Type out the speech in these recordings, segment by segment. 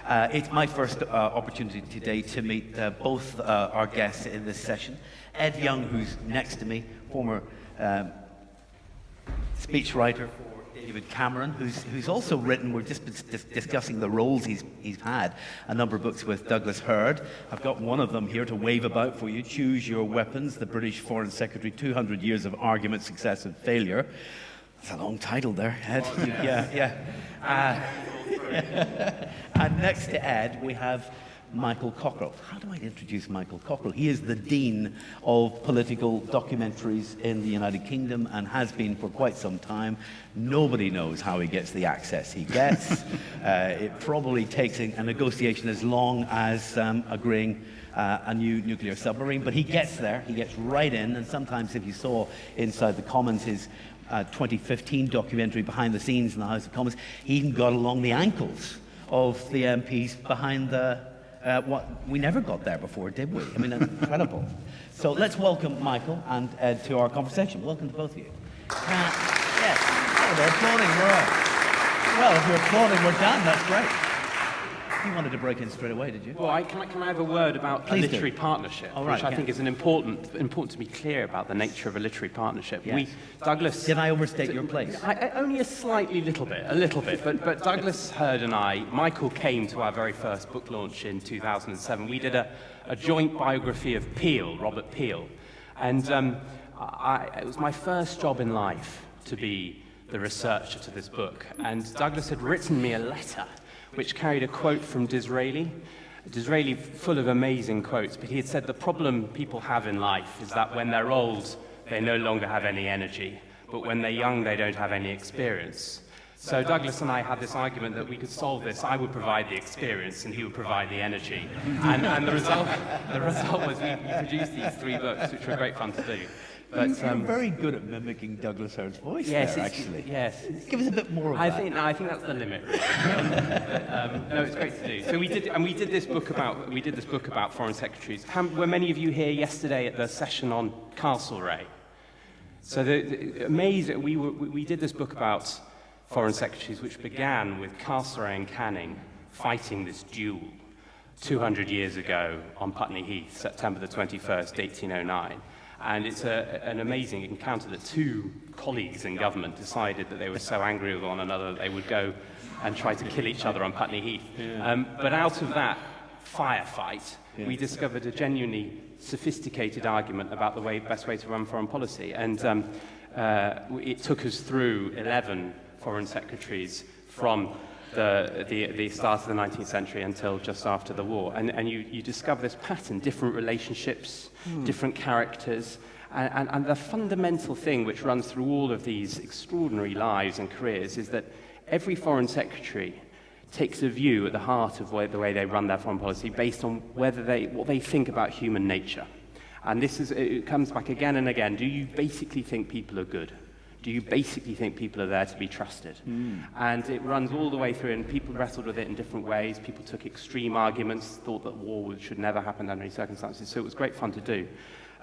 It's my first opportunity today to meet both our guests in this session. Ed Young, who's next to me, former speechwriter for David Cameron, who's also written, we're just discussing the roles he's had, a number of books with Douglas Hurd. I've got one of them here to wave about for you, Choose Your Weapons, the British Foreign Secretary, 200 Years of Argument, Success and Failure. That's a long title there, Ed. Yeah. And next to Ed, we have Michael Cockerell. How do I introduce Michael Cockerell? He is the Dean of Political Documentaries in the United Kingdom and has been for quite some time. Nobody knows how he gets the access he gets. It probably takes a negotiation as long as agreeing a new nuclear submarine, but he gets there, he gets right in, and sometimes if you saw inside the Commons his 2015 documentary Behind the Scenes in the House of Commons, he even got along the ankles of the MPs behind the what we never got there before, did we? I mean, incredible. So let's welcome Michael and Ed to our conversation. Welcome to both of you. Yes. Oh, they're applauding. Well, if you're applauding, we're done. That's great. You wanted to break in straight away, did you? Well, can I have a word about a literary partnership, which I think is important to be clear about the nature of a literary partnership. Yes. Douglas. Did I overstate your place? Only a little bit. But Douglas Hurd and Michael came to our very first book launch in 2007. We did a joint biography of Peel, Robert Peel, and it was my first job in life to be the researcher to this book. And Douglas had written me a letter which carried a quote from Disraeli. Disraeli, full of amazing quotes, but he had said the problem people have in life is that when they're old, they no longer have any energy, but when they're young, they don't have any experience. So Douglas and I had this argument that we could solve this. I would provide the experience and he would provide the energy. And the result was we produced these 3 books, which were great fun to do. But you're very good at mimicking Douglas Hurd's voice there, actually. Yes. Give us a bit more of that. I think that's the limit, really. No, it's great to do. So we did this book about foreign secretaries. Were many of you here yesterday at the session on Castlereagh? So amazing. We did this book about foreign secretaries, which began with Castlereagh and Canning fighting this duel 200 years ago on Putney Heath, September the 21st, 1809. And it's an amazing encounter that 2 colleagues in government decided that they were so angry with one another that they would go and try to kill each other on Putney Heath. Yeah. But out of that firefight, we discovered a genuinely sophisticated argument about the best way to run foreign policy. And it took us through 11 foreign secretaries from the start of the 19th century until just after the war. And you discover this pattern, different relationships, different characters, and the fundamental thing which runs through all of these extraordinary lives and careers is that every foreign secretary takes a view at the heart of the way they run their foreign policy based on what they think about human nature. And it comes back again and again. Do you basically think people are good? Do you basically think people are there to be trusted? And it runs all the way through, and people wrestled with it in different ways. People took extreme arguments, thought that war should never happen under any circumstances. So it was great fun to do.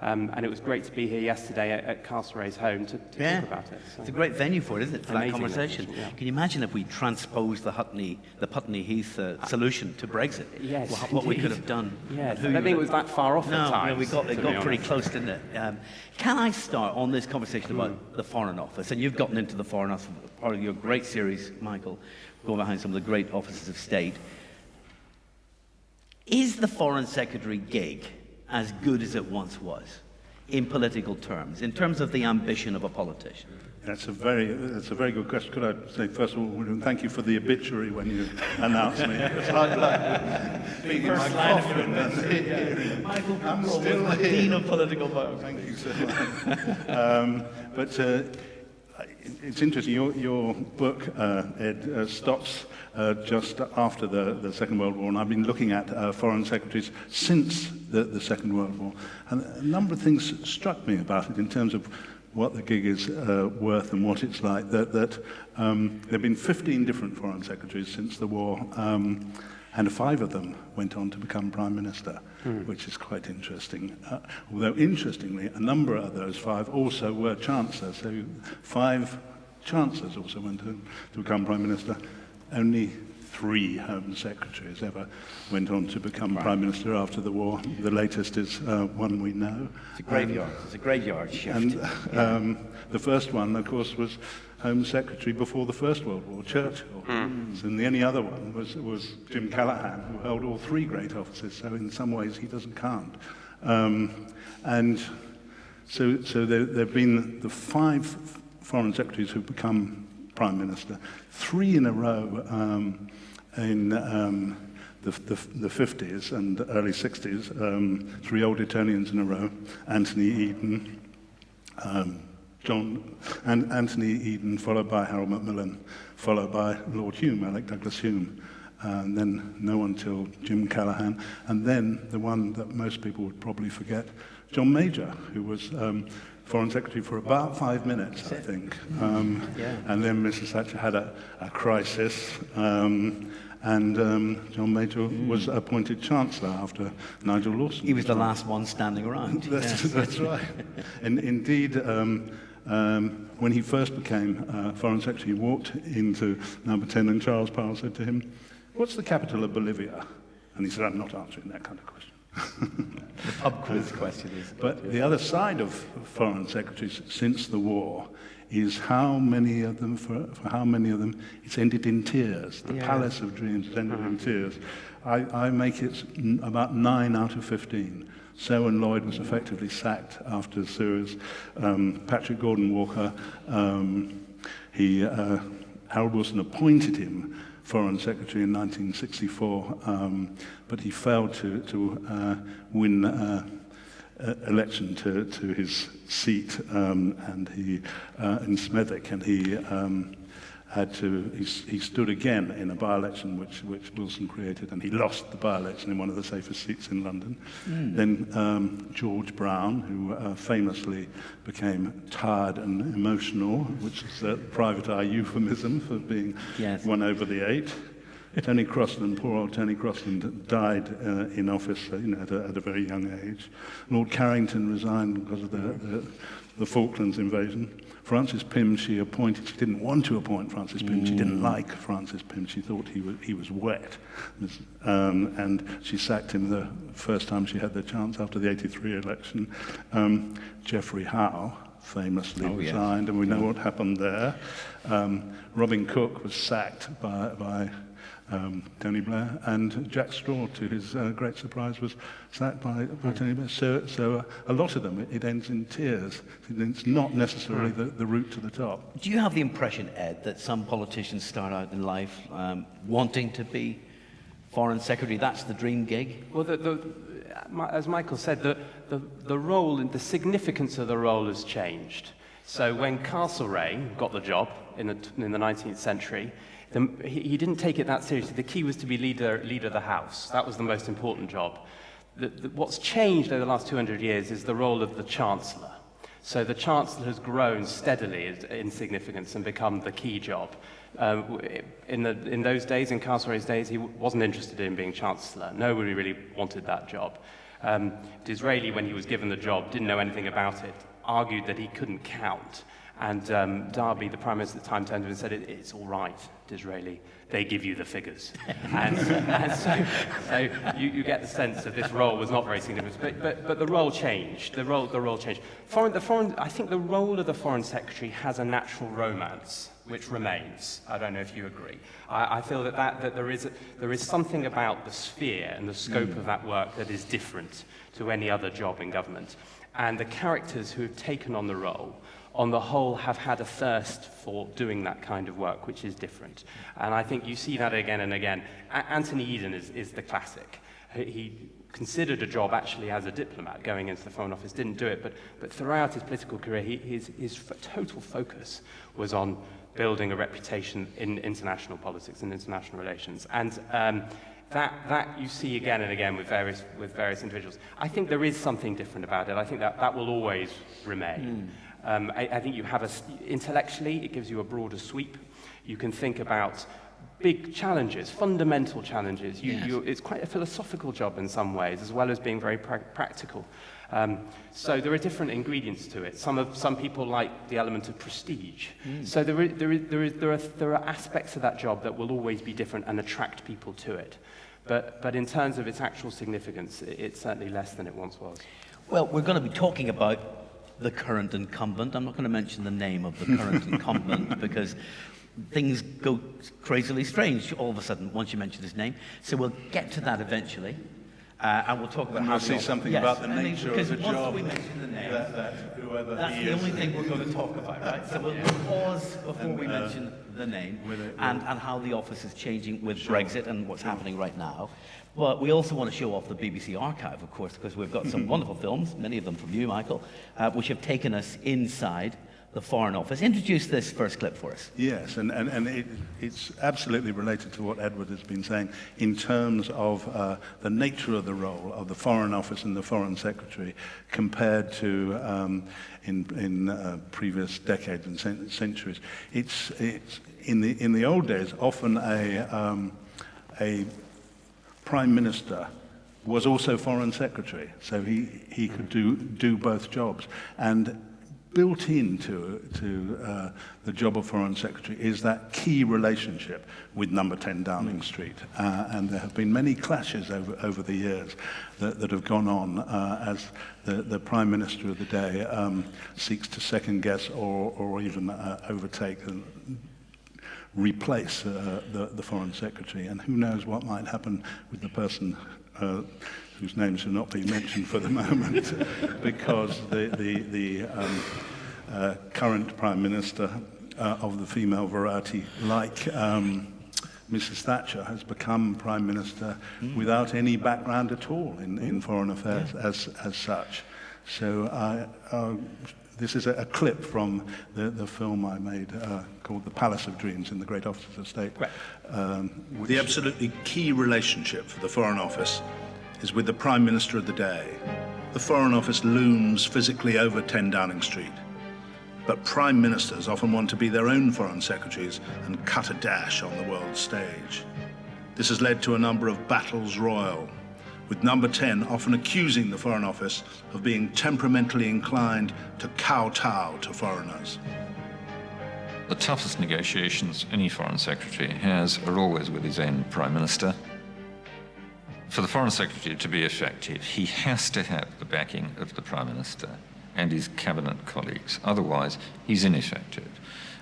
And it was great to be here yesterday at Castlereagh's home to talk about it. So. It's a great venue for it, isn't it, for that conversation? Yeah. Can you imagine if we transposed the Putney Heath solution to Brexit? Yes, what we could have done? Yes, I don't think it was that far off at times. No, it got pretty close, didn't it? Can I start on this conversation about the Foreign Office? And you've gotten into the Foreign Office, part of your great series, Michael, going behind some of the great offices of state. Is the Foreign Secretary gig as good as it once was, in political terms, in terms of the ambition of a politician? That's a very good question. Could I say, first of all, thank you for the obituary when you announced me. It's like being in my coffin. Michael Cockerell was the Dean of Political Biography. Thank you so much. But it's interesting, your book, Ed, stops just after the Second World War, and I've been looking at foreign secretaries since the Second World War. And a number of things struck me about it in terms of what the gig is worth and what it's like. That there have been 15 different foreign secretaries since the war, and 5 of them went on to become Prime Minister, which is quite interesting. Although, interestingly, a number of those 5 also were Chancellors. So 5 Chancellors also went to become Prime Minister. Only 3 Home Secretaries ever went on to become Prime Minister after the war. The latest is one we know. It's a graveyard. It's a graveyard shift. And the first one, of course, was Home Secretary before the First World War, Churchill. And the only other one was Jim Callaghan, who held all 3 great offices, so in some ways he doesn't count. And so there have been the 5 Foreign Secretaries who've become Prime Minister, 3 in a row in the 50s and early 60s, 3 old Etonians in a row, Anthony Eden, Anthony Eden, followed by Harold Macmillan, followed by Lord Hume, Alec Douglas Hume, and then no one till Jim Callaghan, and then the one that most people would probably forget, John Major, who was Foreign Secretary for about 5 minutes, I think. And then Mrs. Thatcher had a crisis, and John Major was appointed Chancellor after Nigel Lawson. He was the last one standing around. That's right. And indeed, when he first became Foreign Secretary, he walked into Number 10 and Charles Powell said to him, "What's the capital of Bolivia?" And he said, "I'm not answering that kind of question." The pub quiz question is. But the other side of Foreign Secretaries since the war is how many of them, for how many of them, it's ended in tears. The Palace of Dreams has ended in tears. I make it about 9 out of 15. Selwyn Lloyd was effectively sacked after Suez. Patrick Gordon Walker, Harold Wilson appointed him Foreign Secretary in 1964, but he failed to win election to his seat, and he in Smethwick, and he he stood again in a by-election which Wilson created, and he lost the by-election in one of the safest seats in London. Then George Brown, who famously became tired and emotional, which is a private eye euphemism for being won over the 8. Tony Crosland, poor old Tony Crosland, died in office at a very young age. Lord Carrington resigned because of the Falklands invasion. Francis Pym she appointed. She didn't want to appoint Francis Pym. She didn't like Francis Pym. She thought he was wet. And she sacked him the first time she had the chance after the 83 election. Geoffrey Howe famously resigned, and we know what happened there. Robin Cook was sacked by Tony Blair, and Jack Straw, to his great surprise, was sacked by Tony Blair. So a lot of them, it ends in tears. It's not necessarily the route to the top. Do you have the impression, Ed, that some politicians start out in life wanting to be Foreign Secretary? That's the dream gig? Well, as Michael said, the role and the significance of the role has changed. So when Castlereagh got the job in the 19th century, he didn't take it that seriously. The key was to be leader of the house. That was the most important job. What's changed over the last 200 years is the role of the Chancellor. So the Chancellor has grown steadily in significance and become the key job. In those days, in Castlereagh's days, he wasn't interested in being Chancellor. Nobody really wanted that job. Disraeli, when he was given the job, didn't know anything about it, argued that he couldn't count. And Derby, the Prime Minister at the time, turned to him and said, "It's all right, Disraeli, they give you the figures." and so you get the sense that this role was not very significant. But the role changed. The role changed. I think the role of the Foreign Secretary has a natural romance, which remains. I don't know if you agree. I feel that there is something about the sphere and the scope of that work that is different to any other job in government. And the characters who have taken on the role, on the whole, have had a thirst for doing that kind of work, which is different. And I think you see that again and again. Anthony Eden is the classic. He considered a job actually as a diplomat going into the Foreign Office, didn't do it, but throughout his political career, his total focus was on building a reputation in international politics and international relations. And that you see again and again with various individuals. I think there is something different about it. I think that will always remain. I think you have intellectually, it gives you a broader sweep. You can think about big challenges, fundamental challenges. It's quite a philosophical job in some ways, as well as being very practical. So there are different ingredients to it. Some people like the element of prestige. So there are aspects of that job that will always be different and attract people to it. But in terms of its actual significance, it's certainly less than it once was. Well, we're going to be talking about the current incumbent. I'm not going to mention the name of the current incumbent because things go crazily strange all of a sudden once you mention his name. So we'll get to that eventually. And we'll talk about how we'll say something about the nature of the job. Once we mention the name, whoever that's the only thing we're going to talk about, right? So we'll pause before we mention the name and how the office is changing with Brexit and what's happening right now. But we also want to show off the BBC archive, of course, because we've got some wonderful films, many of them from you, Michael, which have taken us inside the Foreign Office. Introduce this first clip for us. Yes, and it's absolutely related to what Edward has been saying in terms of the nature of the role of the Foreign Office and the Foreign Secretary compared to in previous decades and centuries. It's in the old days often a Prime Minister was also Foreign Secretary, so he could do both jobs. And built into the job of Foreign Secretary is that key relationship with Number 10 Downing Street. And there have been many clashes over the years that have gone on as the Prime Minister of the day seeks to second-guess or even overtake and replace the Foreign Secretary. And who knows what might happen with the person whose name should not be mentioned for the moment, because the current Prime Minister of the female variety, like Mrs. Thatcher, has become Prime Minister without any background at all in foreign affairs as such. So this is a clip from the film I made called The Palace of Dreams in the Great Officers of State. Right. The absolutely key relationship for the Foreign Office is with the Prime Minister of the day. The Foreign Office looms physically over 10 Downing Street. But Prime Ministers often want to be their own Foreign Secretaries and cut a dash on the world stage. This has led to a number of battles royal, with Number 10 often accusing the Foreign Office of being temperamentally inclined to kowtow to foreigners. The toughest negotiations any Foreign Secretary has are always with his own Prime Minister. For the Foreign Secretary to be effective, he has to have the backing of the Prime Minister and his cabinet colleagues. Otherwise, he's ineffective.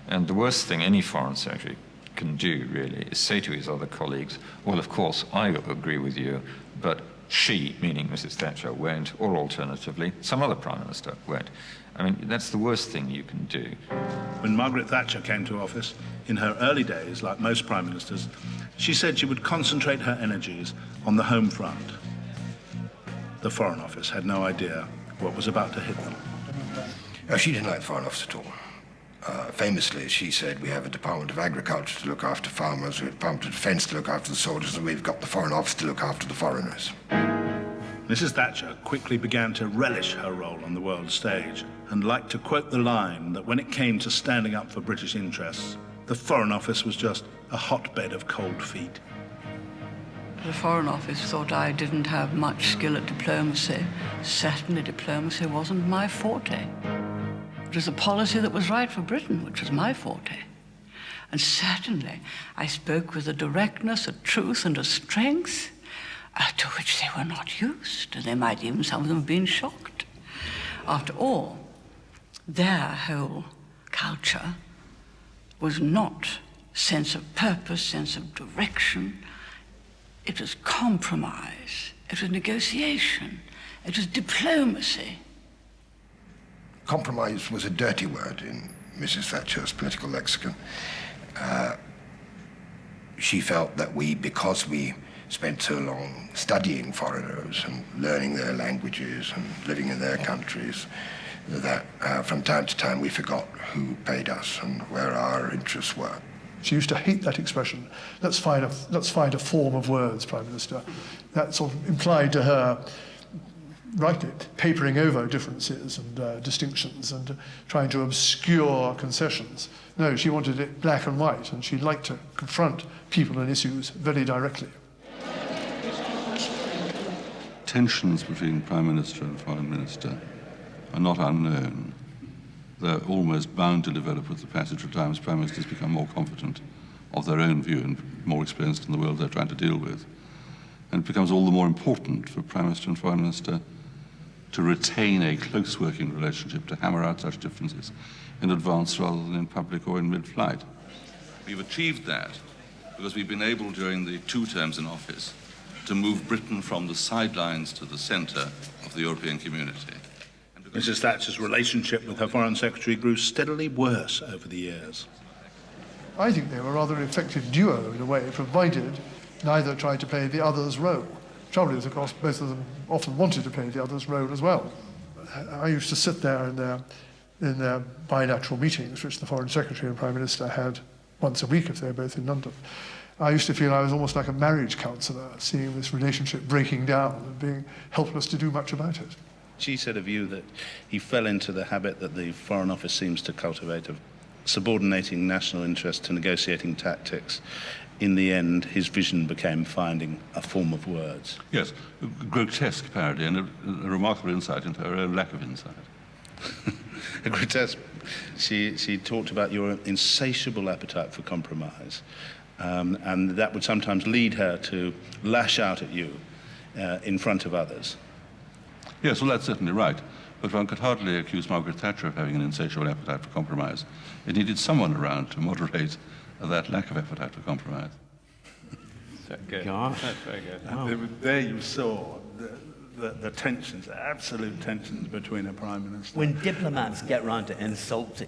And the worst thing any Foreign Secretary can do, really, is say to his other colleagues, well, of course, I agree with you, but she, meaning Mrs. Thatcher, won't, or alternatively, some other Prime Minister won't. I mean, that's the worst thing you can do. When Margaret Thatcher came to office, in her early days, like most Prime Ministers, she said she would concentrate her energies on the home front. The Foreign Office had no idea what was about to hit them. She didn't like the Foreign Office at all. Famously, she said, we have a Department of Agriculture to look after farmers, we have a Department of Defence to look after the soldiers, and we've got the Foreign Office to look after the foreigners. Mrs. Thatcher quickly began to relish her role on the world stage and liked to quote the line that when it came to standing up for British interests, the Foreign Office was just a hotbed of cold feet. The Foreign Office thought I didn't have much skill at diplomacy. Certainly diplomacy wasn't my forte. It was a policy that was right for Britain, which was my forte. And certainly I spoke with a directness, a truth, and a strength to which they were not used, and they might even, some of them, have been shocked. After all, their whole culture was not sense of purpose, sense of direction. It was compromise, it was negotiation, it was diplomacy. Compromise was a dirty word in Mrs. Thatcher's political lexicon. She felt that because we spent so long studying foreigners and learning their languages and living in their countries, that from time to time we forgot who paid us and where our interests were. She used to hate that expression. Let's find a form of words, Prime Minister. That sort of implied to her rightly, papering over differences and distinctions and trying to obscure concessions. No, she wanted it black and white, and she liked to confront people and issues very directly. Tensions between Prime Minister and Foreign Minister are not unknown. They're almost bound to develop with the passage of time as Prime Ministers become more confident of their own view and more experienced in the world they're trying to deal with. And it becomes all the more important for Prime Minister and Foreign Minister to retain a close working relationship, to hammer out such differences in advance rather than in public or in mid-flight. We've achieved that because we've been able, during the 2 terms in office, to move Britain from the sidelines to the centre of the European community. Mrs. Thatcher's relationship with her Foreign Secretary grew steadily worse over the years. I think they were a rather effective duo in a way, provided neither tried to play the other's role. The trouble is, of course, both of them often wanted to play the other's role as well. I used to sit there in their bilateral meetings, which the Foreign Secretary and Prime Minister had once a week if they were both in London. I used to feel I was almost like a marriage counsellor, seeing this relationship breaking down and being helpless to do much about it. She said of you that he fell into the habit that the Foreign Office seems to cultivate of subordinating national interest to negotiating tactics. In the end, his vision became finding a form of words. Yes, a grotesque parody and a remarkable insight into her own lack of insight. A grotesque. She talked about your insatiable appetite for compromise, and that would sometimes lead her to lash out at you in front of others. Yes, well, that's certainly right. But one could hardly accuse Margaret Thatcher of having an insatiable appetite for compromise. It needed someone around to moderate that lack of appetite for compromise. So good. Gosh. That's very good. Wow. There you saw the tensions, absolute tensions between a Prime Minister. When diplomats get round to insults,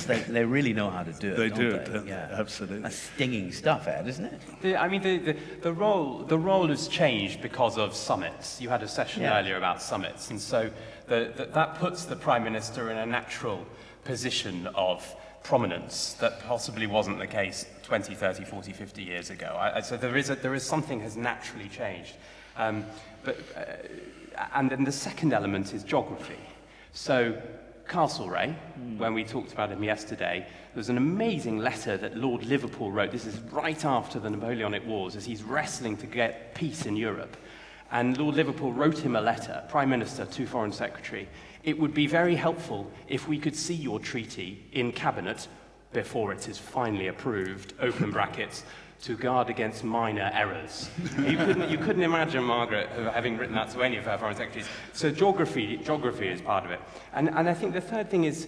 they really know how to do it. They don't do they? it, don't they? Absolutely. That's stinging stuff, Ed, isn't it? The role has changed because of summits. You had a session earlier about summits, and so that puts the Prime Minister in a natural position of prominence that possibly wasn't the case 20, 30, 40, 50 years ago. So there is something has naturally changed. And then the second element is geography. So Castlereagh, when we talked about him yesterday, there was an amazing letter that Lord Liverpool wrote. This is right after the Napoleonic Wars, as he's wrestling to get peace in Europe. And Lord Liverpool wrote him a letter, Prime Minister to Foreign Secretary. It would be very helpful if we could see your treaty in Cabinet before it is finally approved, open brackets, to guard against minor errors. You couldn't imagine Margaret having written that to any of her foreign secretaries. So geography is part of it. And I think the third thing is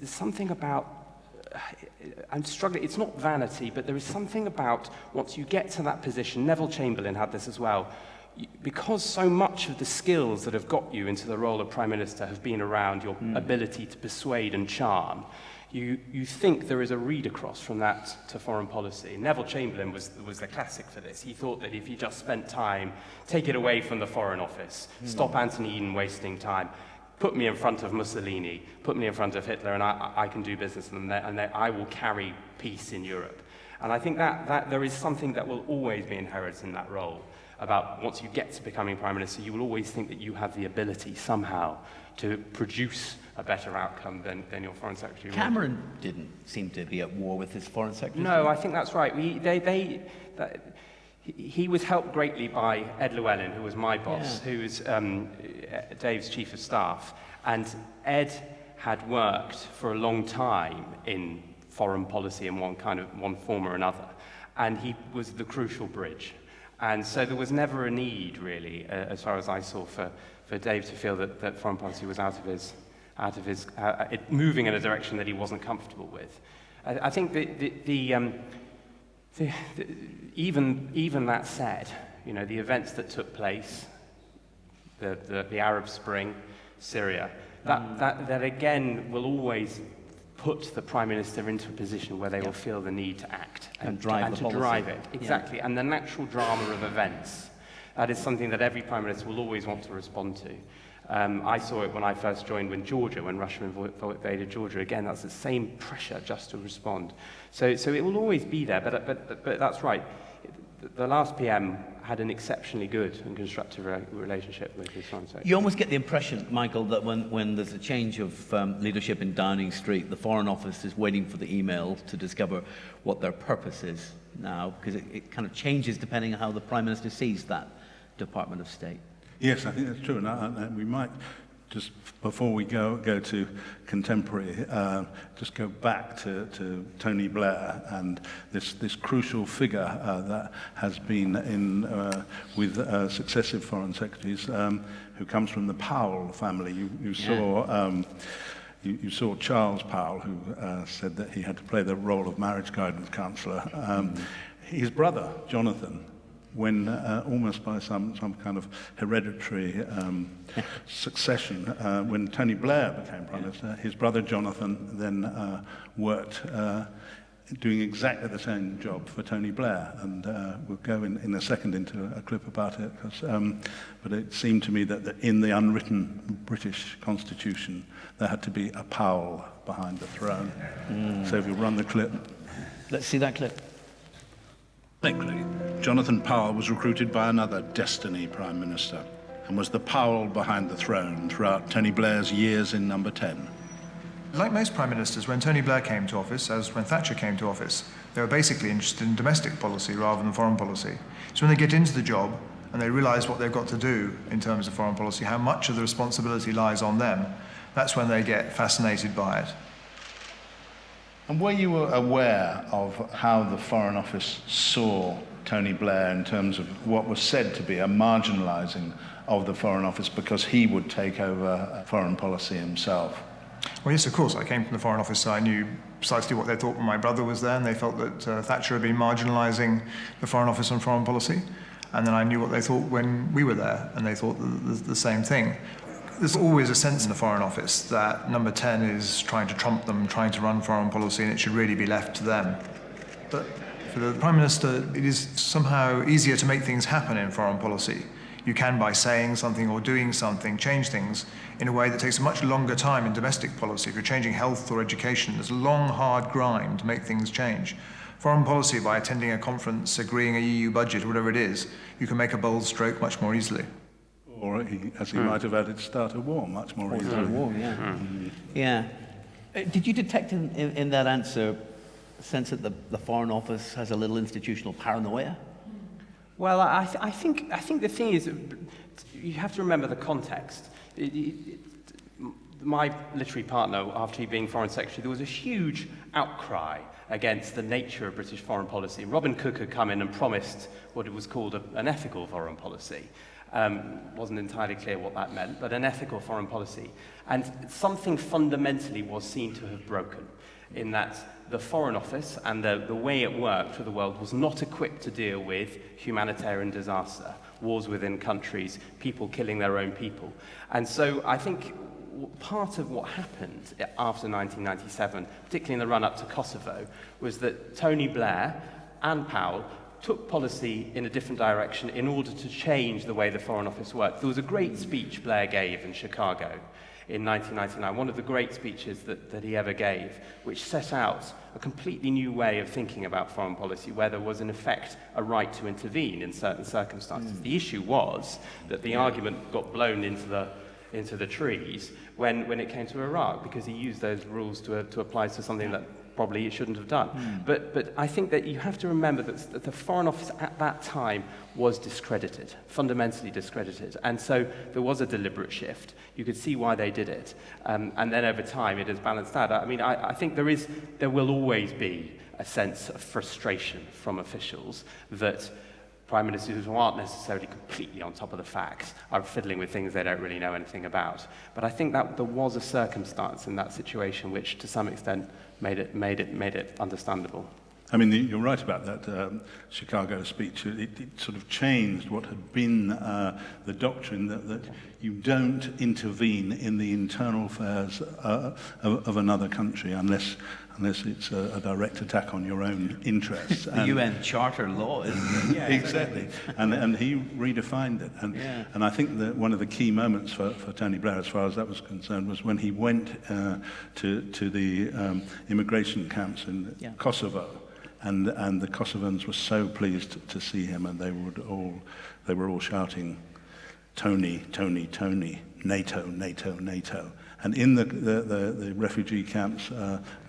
something about, I'm struggling, it's not vanity, but there is something about once you get to that position, Neville Chamberlain had this as well, because so much of the skills that have got you into the role of Prime Minister have been around your ability to persuade and charm, you think there is a read across from that to foreign policy. Neville Chamberlain was the classic for this. He thought that if you just spent time, take it away from the Foreign Office, stop Anthony Eden wasting time, put me in front of Mussolini, put me in front of Hitler, and I can do business, and I will carry peace in Europe. And I think that there is something that will always be inherent in that role. About once you get to becoming Prime Minister, you will always think that you have the ability somehow to produce a better outcome than your Foreign Secretary would. Cameron didn't seem to be at war with his Foreign Secretary. No, I think that's right. He was helped greatly by Ed Llewellyn, who was my boss, who was Dave's Chief of Staff. And Ed had worked for a long time in foreign policy in one form or another. And he was the crucial bridge. And so there was never a need, really, as far as I saw, for Dave to feel that foreign policy was moving in a direction that he wasn't comfortable with. I think even that said, the events that took place, the Arab Spring, Syria, that again will always put the Prime Minister into a position where they will feel the need to act and to drive it. Exactly. Yeah. And the natural drama of events, that is something that every Prime Minister will always want to respond to. I saw it when I first joined when Russia invaded Georgia. Again, that's the same pressure just to respond. So it will always be there, but that's right. The last PM had an exceptionally good and constructive relationship with his foreign secretary. You almost get the impression, Michael, that when there's a change of leadership in Downing Street, the Foreign Office is waiting for the email to discover what their purpose is now, because it kind of changes depending on how the Prime Minister sees that Department of State. Yes, I think that's true. And we might, just before we go to contemporary, just go back to Tony Blair and this crucial figure that has been in with successive foreign secretaries, who comes from the Powell family. You saw. You saw Charles Powell, who said that he had to play the role of marriage guidance counsellor. His brother, Jonathan, when almost by some kind of hereditary succession, when Tony Blair became Prime Minister, his brother Jonathan then worked doing exactly the same job for Tony Blair. And we'll go in a second into a clip about it. But it seemed to me that in the unwritten British Constitution, there had to be a Powell behind the throne. So if you run the clip. Let's see that clip. Ironically, Jonathan Powell was recruited by another Destiny Prime Minister and was the Powell behind the throne throughout Tony Blair's years in Number 10. Like most Prime Ministers, when Tony Blair came to office, as when Thatcher came to office, they were basically interested in domestic policy rather than foreign policy. So when they get into the job and they realise what they've got to do in terms of foreign policy, how much of the responsibility lies on them, that's when they get fascinated by it. And were you aware of how the Foreign Office saw Tony Blair in terms of what was said to be a marginalising of the Foreign Office because he would take over foreign policy himself? Well, yes, of course. I came from the Foreign Office, so I knew precisely what they thought when my brother was there, and they felt that Thatcher had been marginalising the Foreign Office on foreign policy. And then I knew what they thought when we were there, and they thought the same thing. There's always a sense in the Foreign Office that Number 10 is trying to trump them, trying to run foreign policy, and it should really be left to them. But for the Prime Minister, it is somehow easier to make things happen in foreign policy. You can, by saying something or doing something, change things in a way that takes a much longer time in domestic policy. If you're changing health or education, there's a long, hard grind to make things change. Foreign policy, by attending a conference, agreeing a EU budget, whatever it is, you can make a bold stroke much more easily. Or, as he might have added, start a war much more easily. Start a war, yeah. Yeah. Did you detect in that answer a sense that the Foreign Office has a little institutional paranoia? Well, I think the thing is, you have to remember the context. My literary partner, after he being Foreign Secretary, there was a huge outcry against the nature of British foreign policy. Robin Cook had come in and promised what it was called an ethical foreign policy. Wasn't entirely clear what that meant, but an ethical foreign policy. And something fundamentally was seen to have broken, in that the Foreign Office and the way it worked for the world was not equipped to deal with humanitarian disaster, wars within countries, people killing their own people. And so I think part of what happened after 1997, particularly in the run-up to Kosovo, was that Tony Blair and Powell took policy in a different direction in order to change the way the Foreign Office worked. There was a great speech Blair gave in Chicago in 1999, one of the great speeches that he ever gave, which set out a completely new way of thinking about foreign policy, where there was, in effect, a right to intervene in certain circumstances. The issue was that the argument got blown into the trees when it came to Iraq, because he used those rules to apply to something that probably he shouldn't have done. But I think that you have to remember that the Foreign Office at that time was discredited, fundamentally discredited. And so there was a deliberate shift. You could see why they did it. And then over time it has balanced out. I mean, I think there will always be a sense of frustration from officials that Prime Ministers who aren't necessarily completely on top of the facts are fiddling with things they don't really know anything about. But I think that there was a circumstance in that situation which, to some extent, made it understandable. I mean, you're right about that Chicago speech. It sort of changed what had been the doctrine that you don't intervene in the internal affairs of another country unless it's a direct attack on your own interests. The UN Charter law, isn't it? Yeah, exactly. And he redefined it. And I think that one of the key moments for Tony Blair, as far as that was concerned, was when he went to the immigration camps in Kosovo. and the Kosovans were so pleased to see him, and they were all shouting, "Tony, Tony, Tony, NATO, NATO, NATO." And in the refugee camps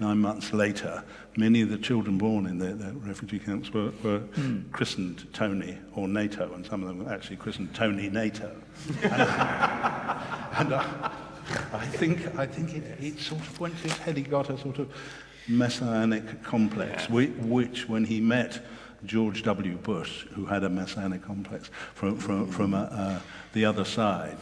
9 months later, many of the children born in the refugee camps were christened Tony or NATO, and some of them were actually christened Tony NATO. and I think it sort of went to his head. He got a sort of messianic complex, which when he met George W. Bush, who had a messianic complex from the other side,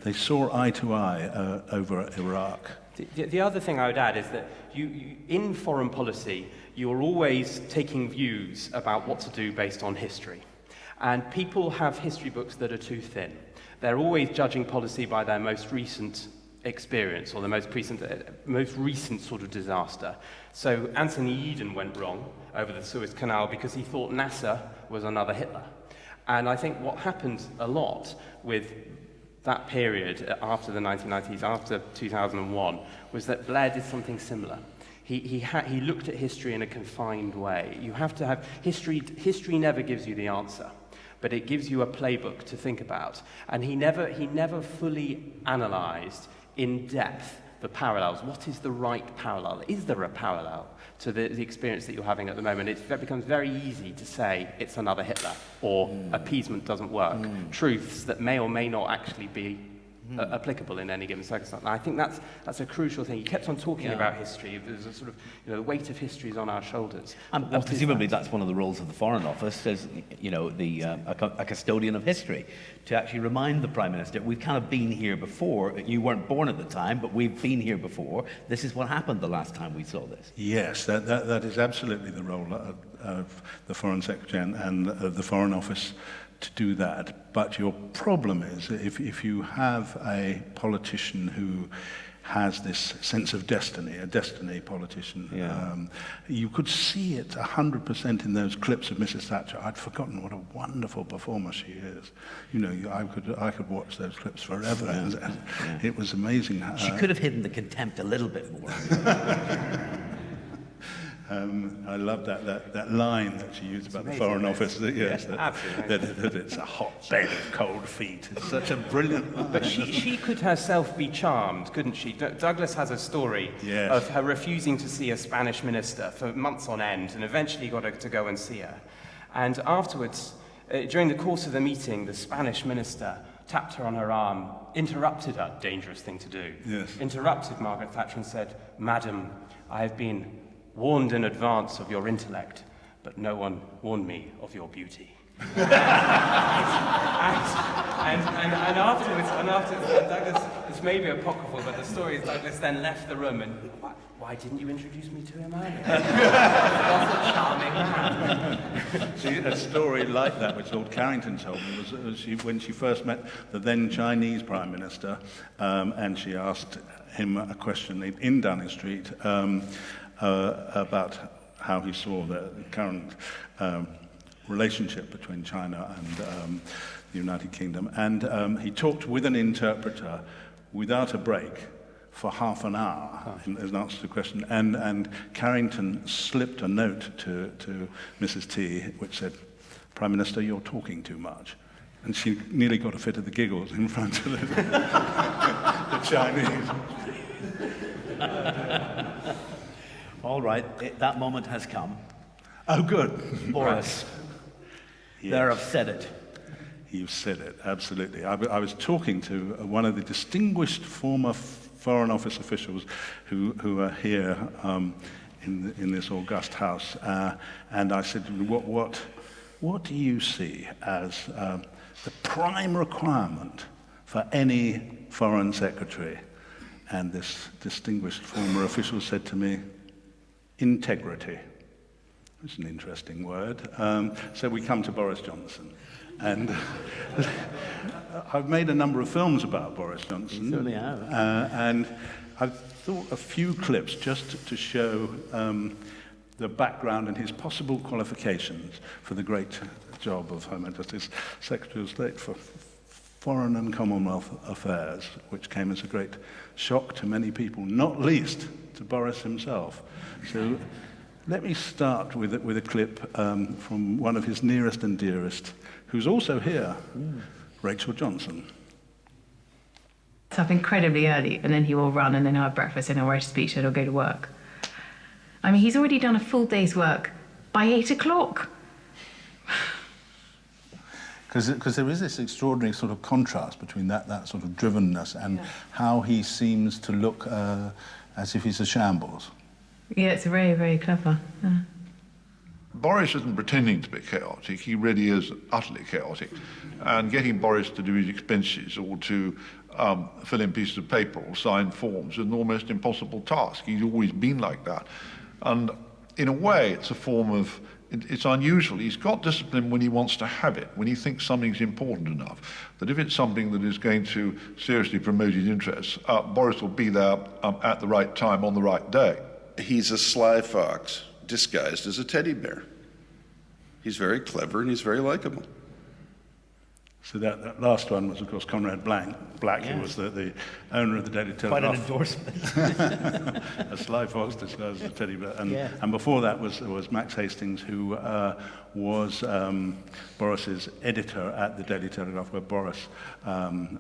they saw eye to eye over Iraq. The other thing I would add is that you in foreign policy, you're always taking views about what to do based on history. And people have history books that are too thin. They're always judging policy by their most recent experience or the most recent sort of disaster. So Anthony Eden went wrong over the Suez Canal because he thought Nasser was another Hitler. And I think what happened a lot with that period after the 1990s, after 2001, was that Blair did something similar. He looked at history in a confined way. You have to have history. History never gives you the answer, but it gives you a playbook to think about. And he never fully analysed in depth the parallels. What is the right parallel? Is there a parallel to the experience that you're having at the moment? It becomes very easy to say it's another Hitler or appeasement doesn't work. Truths that may or may not actually be applicable in any given circumstance. And I think that's a crucial thing. He kept on talking about history. There's a sort of, the weight of history is on our shoulders. And presumably that's one of the roles of the Foreign Office as, a custodian of history, to actually remind the Prime Minister, we've kind of been here before. You weren't born at the time, but we've been here before. This is what happened the last time we saw this. Yes, that is absolutely the role of the Foreign Secretary and of the Foreign Office, to do that. But your problem is if you have a politician who has this sense of destiny, a destiny politician, you could see it 100% in those clips of Mrs. Thatcher. I'd forgotten what a wonderful performer she is. I could watch those clips forever. It was amazing. She could have hidden the contempt a little bit more. I love that line that she used about the Foreign Office. That it's a hotbed of cold feet. It's such a brilliant line. But she could herself be charmed, couldn't she? Douglas has a story of her refusing to see a Spanish minister for months on end, and eventually got her to go and see her. And afterwards, during the course of the meeting, the Spanish minister tapped her on her arm, interrupted her, dangerous thing to do, interrupted Margaret Thatcher and said, "Madam, I have been warned in advance of your intellect, but no one warned me of your beauty." and afterwards, Douglas, it's maybe apocryphal, but the story is Douglas then left the room and, why didn't you introduce me to him earlier? What a charming man. See, a story like that, which Lord Carrington told me, was when she first met the then Chinese Prime Minister, and she asked him a question in Downing Street, about how he saw the current relationship between China and the United Kingdom. And he talked with an interpreter without a break for half an hour as an answer to the question. And Carrington slipped a note to Mrs. T, which said, "Prime Minister, you're talking too much." And she nearly got a fit of the giggles in front of the Chinese. All right, that moment has come. Oh, good. Boris, there, I've said it. You've said it, absolutely. I was talking to one of the distinguished former Foreign Office officials who are here in this august house, and I said, what do you see as the prime requirement for any foreign secretary? And this distinguished former official said to me, integrity. It's an interesting word. So we come to Boris Johnson. And I've made a number of films about Boris Johnson. You certainly have. And I've thought a few clips just to show the background and his possible qualifications for the great job of Home Justice Secretary of State for Foreign and Commonwealth Affairs, which came as a great shock to many people, not least to Boris himself. So Let me start with a clip from one of his nearest and dearest, who's also here, Rachel Johnson. Up incredibly early, and then he will run, and then he'll have breakfast, and he'll write a speech, and he'll go to work. I mean, he's already done a full day's work by 8 o'clock. Because there is this extraordinary sort of contrast between that sort of drivenness and how he seems to look as if he's a shambles. Yeah, it's very, very clever. Yeah. Boris isn't pretending to be chaotic, he really is utterly chaotic. And getting Boris to do his expenses or to fill in pieces of paper or sign forms is an almost impossible task. He's always been like that. And in a way, it's a form of, it's unusual. He's got discipline when he wants to have it, when he thinks something's important enough. That if it's something that is going to seriously promote his interests, Boris will be there at the right time on the right day. He's a sly fox disguised as a teddy bear. He's very clever and he's very likable. So that last one was, of course, Conrad Black, who was the owner of the Daily Telegraph. Quite an endorsement. A sly fox disguised as a teddy bear. And before that was Max Hastings, who was Boris's editor at the Daily Telegraph, where Boris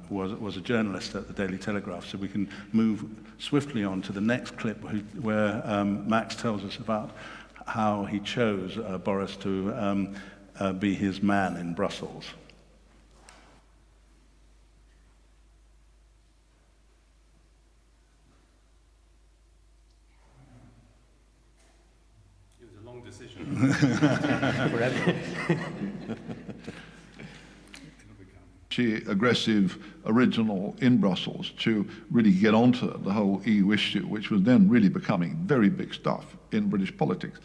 was a journalist at the Daily Telegraph. So we can move swiftly on to the next clip, where Max tells us about how he chose Boris to be his man in Brussels. Aggressive, original in Brussels to really get onto the whole EU issue, which was then really becoming very big stuff in British politics.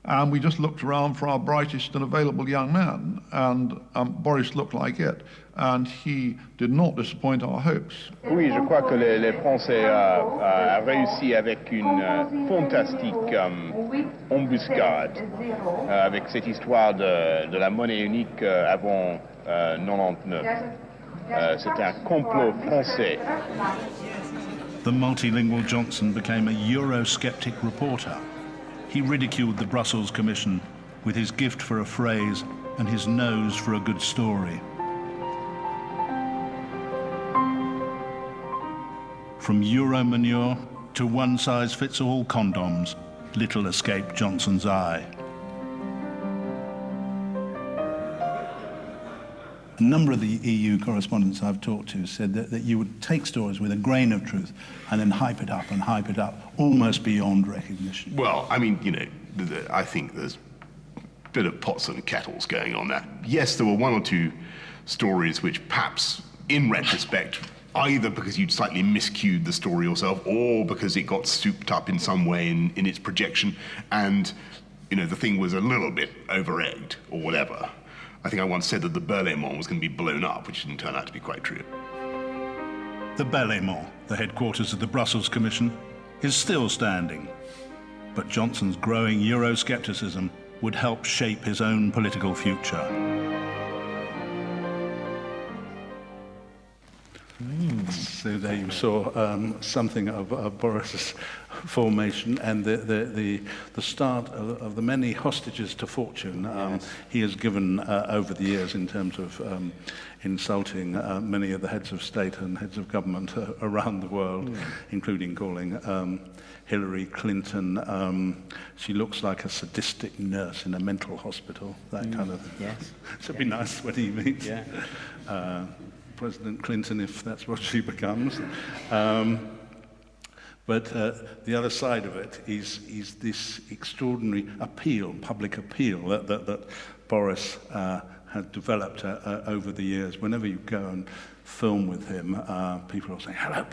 And we just looked around for our brightest and available young man, and Boris looked like it. And he did not disappoint our hopes. Oui, je crois que les Français a réussi avec une fantastique embuscade, avec cette histoire de la monnaie unique avant 99. C'était un complot français. The multilingual Johnson became a Eurosceptic reporter. He ridiculed the Brussels Commission with his gift for a phrase and his nose for a good story. From Euro manure to one-size-fits-all condoms, little escaped Johnson's eye. A number of the EU correspondents I've talked to said that you would take stories with a grain of truth and then hype it up, almost beyond recognition. Well, I mean, you know, I think there's a bit of pots and kettles going on there. Yes, there were one or two stories which perhaps, in retrospect, either because you'd slightly miscued the story yourself or because it got souped up in some way in its projection and, you know, the thing was a little bit over-egged or whatever. I think I once said that the Berlaymont was going to be blown up, which didn't turn out to be quite true. The Berlaymont, the headquarters of the Brussels Commission, is still standing. But Johnson's growing Euroscepticism would help shape his own political future. So there you saw something of Boris's formation and the start of the many hostages to fortune he has given over the years in terms of insulting many of the heads of state and heads of government around the world, including calling Hillary Clinton, she looks like a sadistic nurse in a mental hospital, that kind of thing. Yes. So it'd be nice when he meets President Clinton, if that's what she becomes. But the other side of it is this extraordinary appeal, public appeal, that Boris had developed over the years. Whenever you go and film with him, people are saying, hello,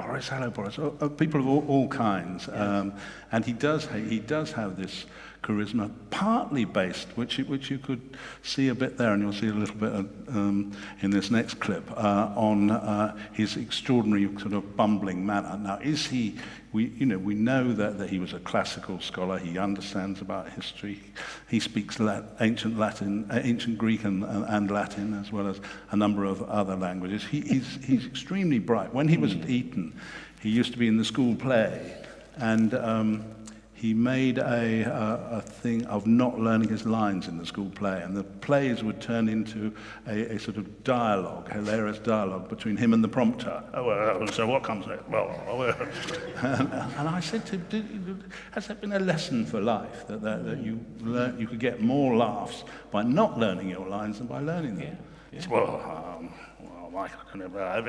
Boris, people of all kinds. Yes. And he does have this charisma, partly based, which you could see a bit there, and you'll see a little bit in this next clip, on his extraordinary sort of bumbling manner. Now, is he? We know that he was a classical scholar. He understands about history. He speaks ancient Greek and Latin, as well as a number of other languages. He's extremely bright. When he was at Eton, he used to be in the school play, and he made a thing of not learning his lines in the school play, and the plays would turn into a sort of dialogue, hilarious dialogue between him and the prompter. Oh, well, so what comes next? Well, and I said to him, has that been a lesson for life, that you could get more laughs by not learning your lines than by learning them? Yeah. Well, Mike, I don't know,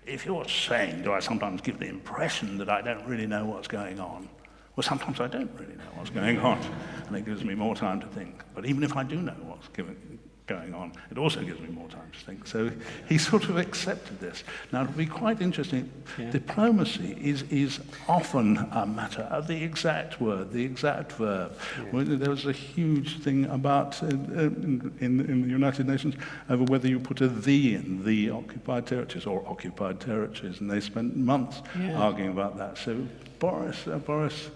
if you're saying, do I sometimes give the impression that I don't really know what's going on? Well, sometimes I don't really know what's going on, and it gives me more time to think. But even if I do know what's going on, it also gives me more time to think. So he sort of accepted this. Now, it'll be quite interesting. Yeah. Diplomacy is often a matter of the exact word, the exact verb. Yeah. There was a huge thing about, in the United Nations, over whether you put a "the" in the occupied territories or occupied territories, and they spent months arguing about that. So Boris has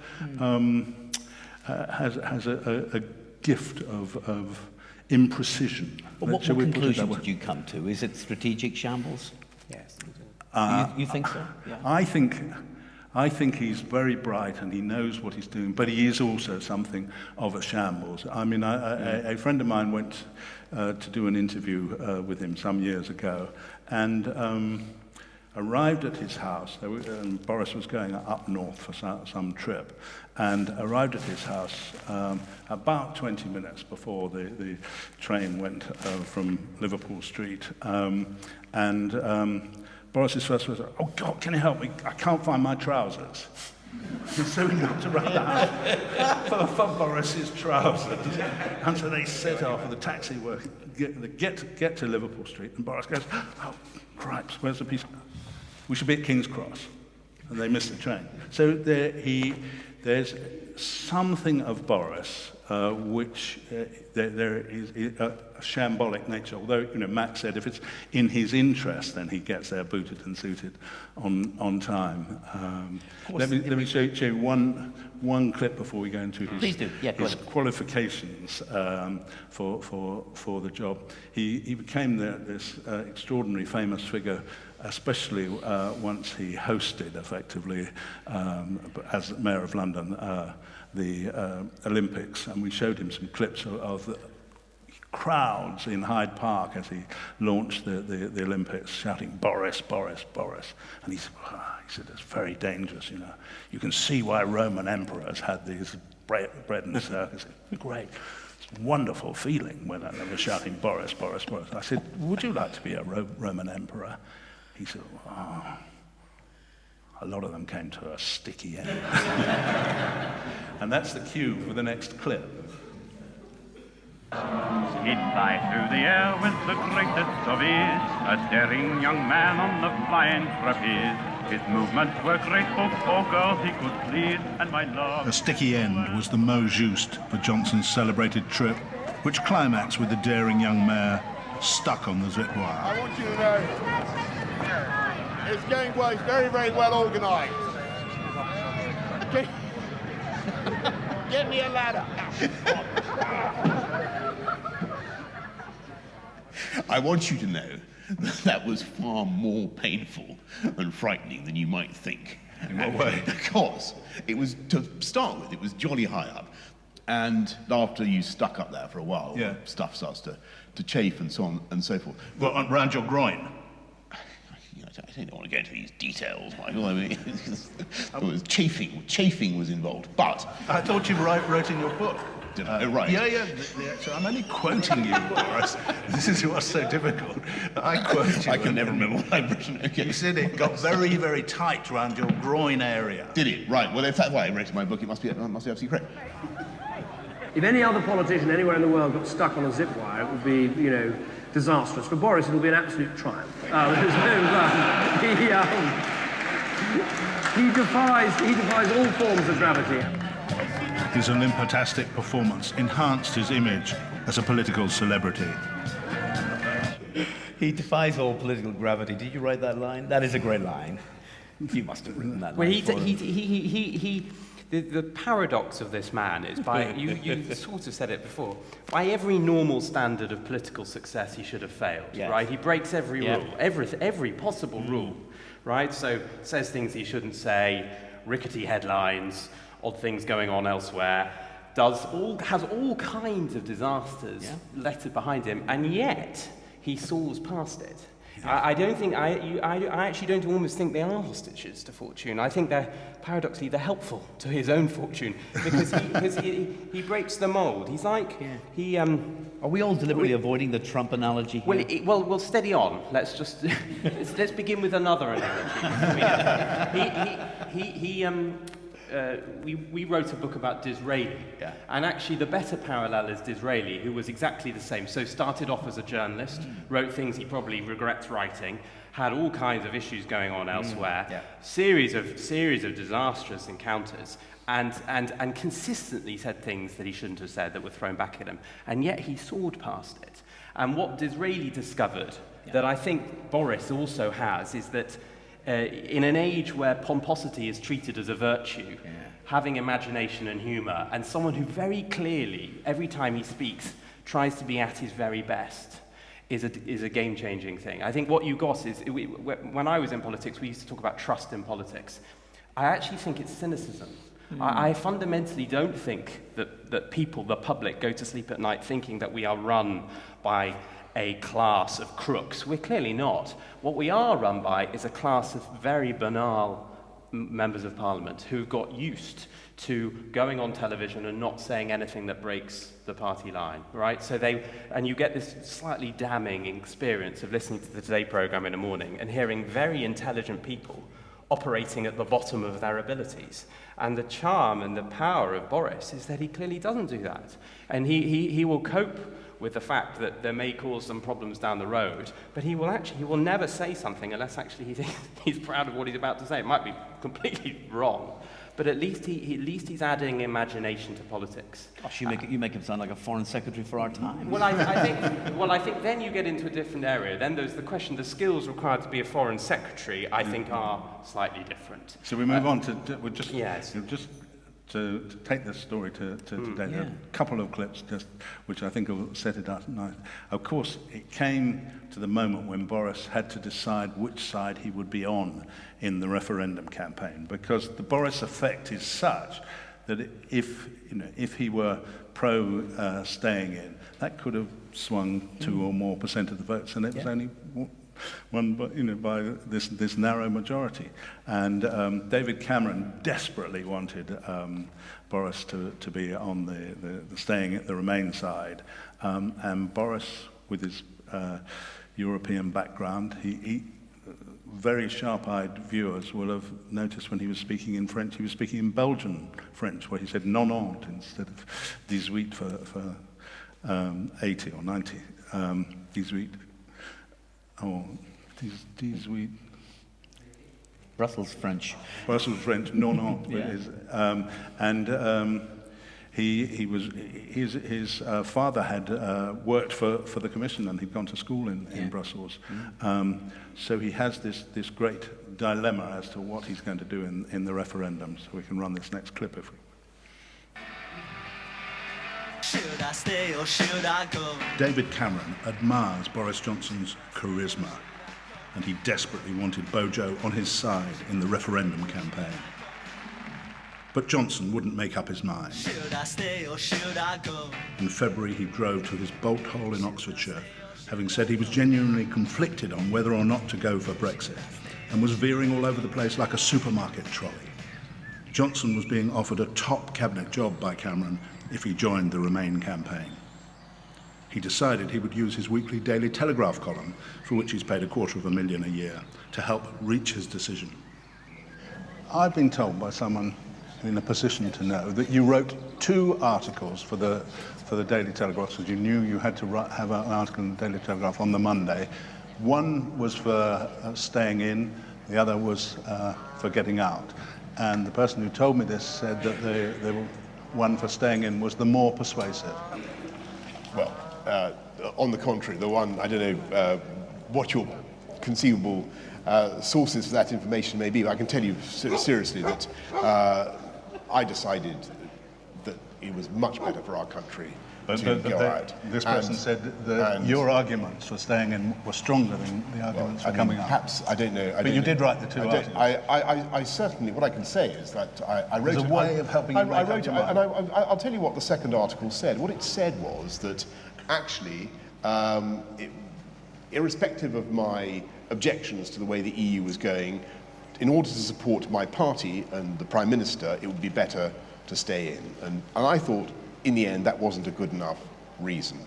a gift of imprecision. But what conclusion did you come to? Is it strategic shambles? Yes. You think so? Yeah. I think he's very bright and he knows what he's doing, but he is also something of a shambles. I mean, a friend of mine went to do an interview with him some years ago, and arrived at his house. And Boris was going up north for some trip, and arrived at his house about 20 minutes before the train went from Liverpool Street. Boris's first was, "Oh God, can you help me? I can't find my trousers." So he looked around the house for Boris's trousers, and so they set off. The taxi work get to Liverpool Street, and Boris goes, "Oh, cripes, where's the piece? We should be at King's Cross," and they missed the train. So there's something of Boris which there is a shambolic nature. Although, Max said if it's in his interest, then he gets there booted and suited on time. Let me show you one clip before we go into his qualifications for the job. He became this extraordinary famous figure, especially once he hosted, effectively, as Mayor of London, the Olympics, and we showed him some clips of the crowds in Hyde Park as he launched the Olympics, shouting, "Boris, Boris, Boris." And he said, "It's very dangerous, You can see why Roman emperors had these bread and circus." Great. It's a wonderful feeling when they were shouting, "Boris, Boris, Boris." I said, "Would you like to be a Roman emperor?" He said, "Oh, a lot of them came to a sticky end." And that's the cue for the next clip. He'd fly through the air with the greatest of ease, a daring young man on the flying trapeze. His movements were graceful, for girls he could please, and my love... A sticky end was the mot juste for Johnson's celebrated trip, which climaxed with the daring young mayor stuck on the zip wire. I want you to know, it's going well, it's very, very well organised. Get me a ladder. I want you to know that was far more painful and frightening than you might think. In what way? Because it was, to start with, it was jolly high up. And after you stuck up there for a while, stuff starts to chafe and so on and so forth. Well, around your groin? I don't want to go into these details, Michael. I mean, it was chafing was involved, but... I thought you wrote in your book. Did I? Right. Yeah. So I'm only quoting you, Boris. This is what's so difficult. I quote you. I can never remember what I've written. Okay. You said it got very, very tight around your groin area. Did it? Right. Well, if that's why I wrote in my book, it must be absolutely correct. If any other politician anywhere in the world got stuck on a zip wire, it would be, disastrous. For Boris, it'll be an absolute triumph. He defies all forms of gravity. His Olympotastic performance enhanced his image as a political celebrity. He defies all political gravity. Did you write that line? That is a great line. You must have written that line. Well, the paradox of this man is, you sort of said it before, by every normal standard of political success, he should have failed, right? He breaks every rule, every possible rule, right? So says things he shouldn't say, rickety headlines, odd things going on elsewhere, has all kinds of disasters lettered behind him, and yet he soars past it. I actually don't almost think they are hostages to fortune. I think paradoxically they're helpful to his own fortune, because he breaks the mold. He's like Are we all deliberately avoiding the Trump analogy here? Well, steady on. Let's just let's begin with another analogy. We wrote a book about Disraeli, and actually the better parallel is Disraeli, who was exactly the same. So started off as a journalist, wrote things he probably regrets writing, had all kinds of issues going on elsewhere, series of disastrous encounters, and consistently said things that he shouldn't have said that were thrown back at him, and yet he soared past it. And what Disraeli discovered, that I think Boris also has, is that in an age where pomposity is treated as a virtue, having imagination and humour, and someone who very clearly, every time he speaks, tries to be at his very best, is a game-changing thing. I think what you got is, when I was in politics, we used to talk about trust in politics. I actually think it's cynicism. I fundamentally don't think that people, the public, go to sleep at night thinking that we are run by a class of crooks. We're clearly not. What we are run by is a class of very banal members of parliament who've got used to going on television and not saying anything that breaks the party line, right? And you get this slightly damning experience of listening to the Today programme in the morning and hearing very intelligent people operating at the bottom of their abilities. And the charm and the power of Boris is that he clearly doesn't do that. And he will cope with the fact that there may cause some problems down the road, but he will never say something unless actually he's proud of what he's about to say. It might be completely wrong, but at least he's adding imagination to politics. Gosh, you make him sound like a foreign secretary for our time. Well, I think then you get into a different area. Then there's the question: the skills required to be a foreign secretary, I think, are slightly different. So we move on to to take this story to today. There are a couple of clips which I think will set it up nice. Of course, it came to the moment when Boris had to decide which side he would be on in the referendum campaign, because the Boris effect is such that if he were pro staying in, that could have swung 2 or more % of the votes, and it was only won by this narrow majority. And David Cameron desperately wanted Boris to be on the staying at the Remain side, and Boris, with his European background, he very sharp-eyed viewers will have noticed when he was speaking in French, he was speaking in Belgian French, where he said 90 instead of 18 for 80 or 90. 18. Oh, 18. Brussels French. Brussels French, no. His father had worked for the Commission, and he'd gone to school in Brussels. So he has this great dilemma as to what he's going to do in the referendum. So we can run this next clip if we. Should I stay or should I go? David Cameron admires Boris Johnson's charisma, and he desperately wanted Bojo on his side in the referendum campaign. But Johnson wouldn't make up his mind. Should I stay or should I go? In February, he drove to his bolt hole in Oxfordshire, having said he was genuinely conflicted on whether or not to go for Brexit, and was veering all over the place like a supermarket trolley. Johnson was being offered a top cabinet job by Cameron if he joined the Remain campaign. He decided he would use his weekly Daily Telegraph column, for which he's paid $250,000 a year, to help reach his decision. I've been told by someone in a position to know that you wrote 2 articles for the Daily Telegraph, so you knew you had to have an article in the Daily Telegraph on the Monday. One was for staying in, the other was for getting out. And the person who told me this said that the one for staying in was the more persuasive. Well, on the contrary, the one, I don't know what your conceivable sources for that information may be, but I can tell you seriously that I decided that it was much better for our country But go out. this person said that your arguments for staying in were stronger than the arguments for coming out. Perhaps, I don't know. But you did write the two articles. I certainly, what I can say is that I wrote... There's a way of helping you I make wrote up it, your and mind. I'll tell you what the second article said. What it said was that actually, irrespective of my objections to the way the EU was going, in order to support my party and the Prime Minister, it would be better to stay in. And I thought, in the end, that wasn't a good enough reason.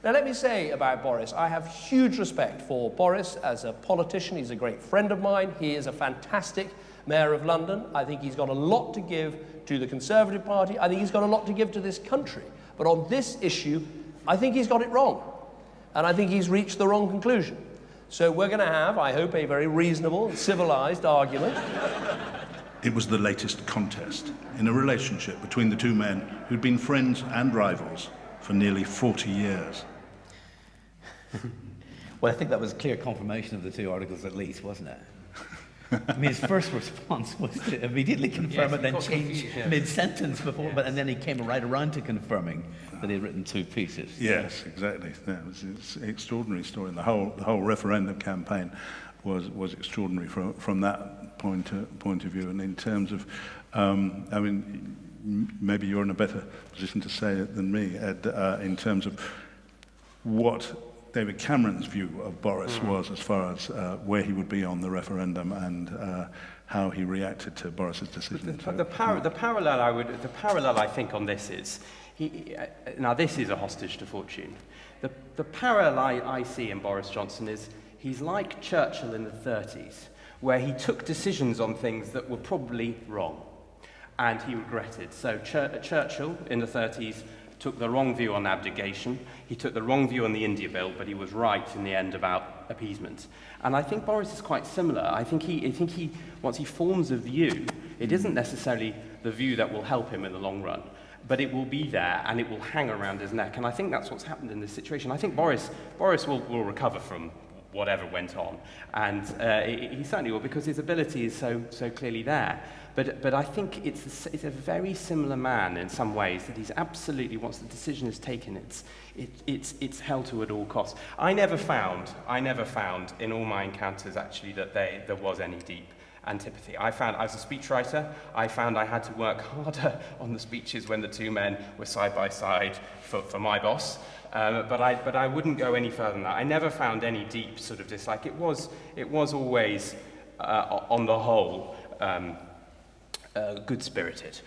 Now, let me say about Boris, I have huge respect for Boris as a politician. He's a great friend of mine. He is a fantastic Mayor of London. I think he's got a lot to give to the Conservative Party. I think he's got a lot to give to this country. But on this issue, I think he's got it wrong. And I think he's reached the wrong conclusion. So we're going to have, I hope, a very reasonable and civilised argument. It was the latest contest in a relationship between the two men who'd been friends and rivals for nearly 40 years. Well, I think that was clear confirmation of the two articles at least, wasn't it? I mean, his first response was to immediately confirm it, then change mid-sentence before, and then he came right around to confirming that he'd written two pieces. Yes, exactly. Yeah, it's an extraordinary story. And the whole referendum campaign was extraordinary from that point of view. And in terms of, I mean, maybe you're in a better position to say it than me, Ed, in terms of what David Cameron's view of Boris was as far as where he would be on the referendum and how he reacted to Boris's decision. The parallel I think on this is, now this is a hostage to fortune. The parallel I see in Boris Johnson is he's like Churchill in the 30s, where he took decisions on things that were probably wrong, and he regretted. So Churchill in the 30s took the wrong view on abdication, he took the wrong view on the India Bill, but he was right in the end about appeasement. And I think Boris is quite similar. I think he once he forms a view, it isn't necessarily the view that will help him in the long run, but it will be there and it will hang around his neck. And I think that's what's happened in this situation. I think Boris will recover from whatever went on, and he certainly will, because his ability is so clearly there. But I think it's a very similar man in some ways, that he's absolutely, once the decision is taken, it's held to at all costs. I never found in all my encounters actually that there was any deep antipathy. I found, as a speechwriter, I had to work harder on the speeches when the two men were side by side for my boss. But I wouldn't go any further than that. I never found any deep sort of dislike. It was always, on the whole, good-spirited.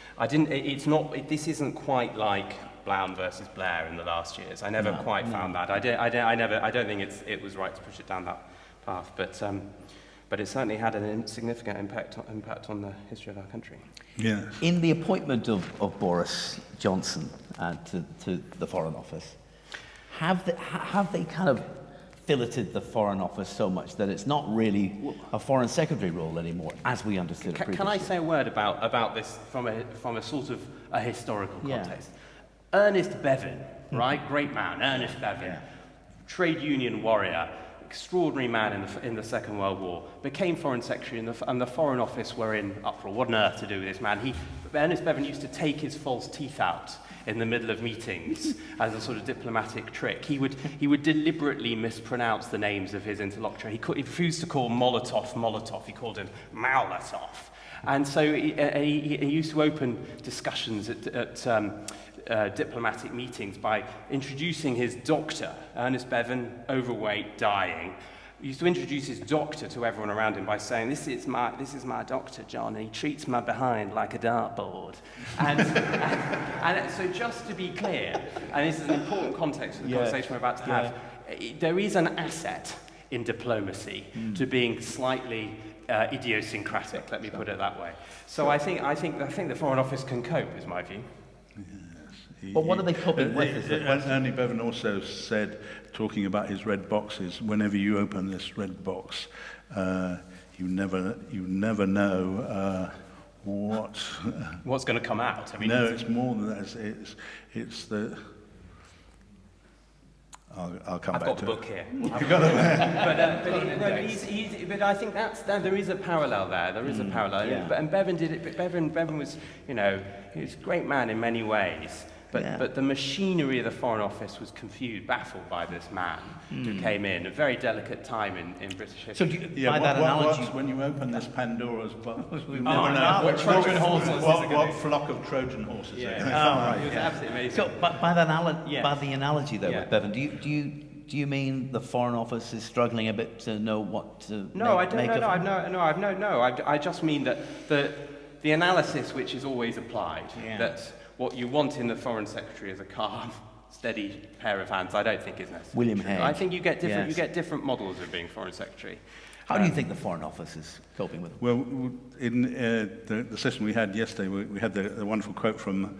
This isn't quite like Blount versus Blair in the last years. I never quite found that. I don't think it was right to push it down that path. But it certainly had a significant impact on the history of our country. Yes. In the appointment of Boris Johnson to the Foreign Office, have they kind of filleted the Foreign Office so much that it's not really a Foreign Secretary role anymore, as we understood it previously? Can I say a word about this from a sort of a historical context? Ernest Bevin, right? Great man, Ernest Bevin, trade union warrior, extraordinary man in the Second World War, became Foreign Secretary, and the Foreign Office were in uproar. What on earth to do with this man? Ernest Bevin used to take his false teeth out in the middle of meetings as a sort of diplomatic trick. He would deliberately mispronounce the names of his interlocutor. He refused to call Molotov, he called him Maulatov. And so he used to open discussions at diplomatic meetings by introducing his doctor, Ernest Bevin, overweight, dying. He used to introduce his doctor to everyone around him by saying, this is my doctor, John, and he treats my behind like a dartboard. And so just to be clear, and this is an important context for the conversation we're about to have, there is an asset in diplomacy to being slightly idiosyncratic, let me put it that way. So I think the Foreign Office can cope, is my view. But what are they coping with? Ernie Bevan also said, talking about his red boxes, whenever you open this red box, you never know what's going to come out. I mean, no, it's more than that. It's the. I'll come back to it. I've got the book here. You've got it. But I think there is a parallel there. There is a parallel. And Bevan did it. Bevan was, he was a great man in many ways. But the machinery of the Foreign Office was confused, baffled by this man who came in, a very delicate time in British history. So by that analogy, when you open this Pandora's box, we Oh, never know what Trojan horses what flock of Trojan horses. Yeah. It It was absolutely amazing. So by the analogy though, with Bevan, do you mean the Foreign Office is struggling a bit to know what to make of it? I just mean that the analysis which is always applied, that what you want in the Foreign Secretary is a calm, steady pair of hands, I don't think is necessary. William Hague. I think you get different models of being Foreign Secretary. How do you think the Foreign Office is coping with it? Well, in the session we had yesterday, we had the wonderful quote from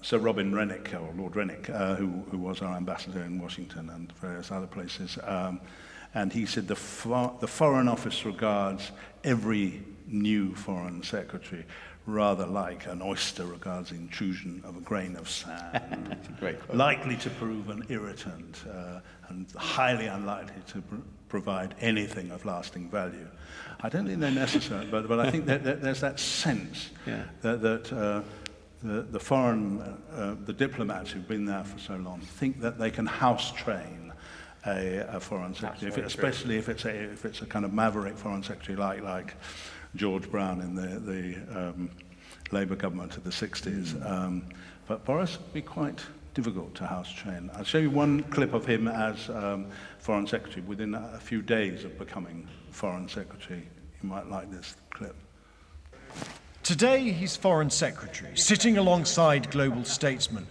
Sir Robin Rennick, or Lord Rennick, who was our ambassador in Washington and various other places. And he said the Foreign Office regards every new Foreign Secretary rather like an oyster regards the intrusion of a grain of sand. Likely to prove an irritant and highly unlikely to provide anything of lasting value. I don't think they're necessary, but I think that there's that sense that the the diplomats who've been there for so long think that they can house train a foreign secretary, especially if it's a kind of maverick foreign secretary like George Brown in the Labour government of the 60s. But Boris would be quite difficult to house train. I'll show you one clip of him as foreign secretary within a few days of becoming foreign secretary. You might like this clip. Today he's foreign secretary, sitting alongside global statesmen.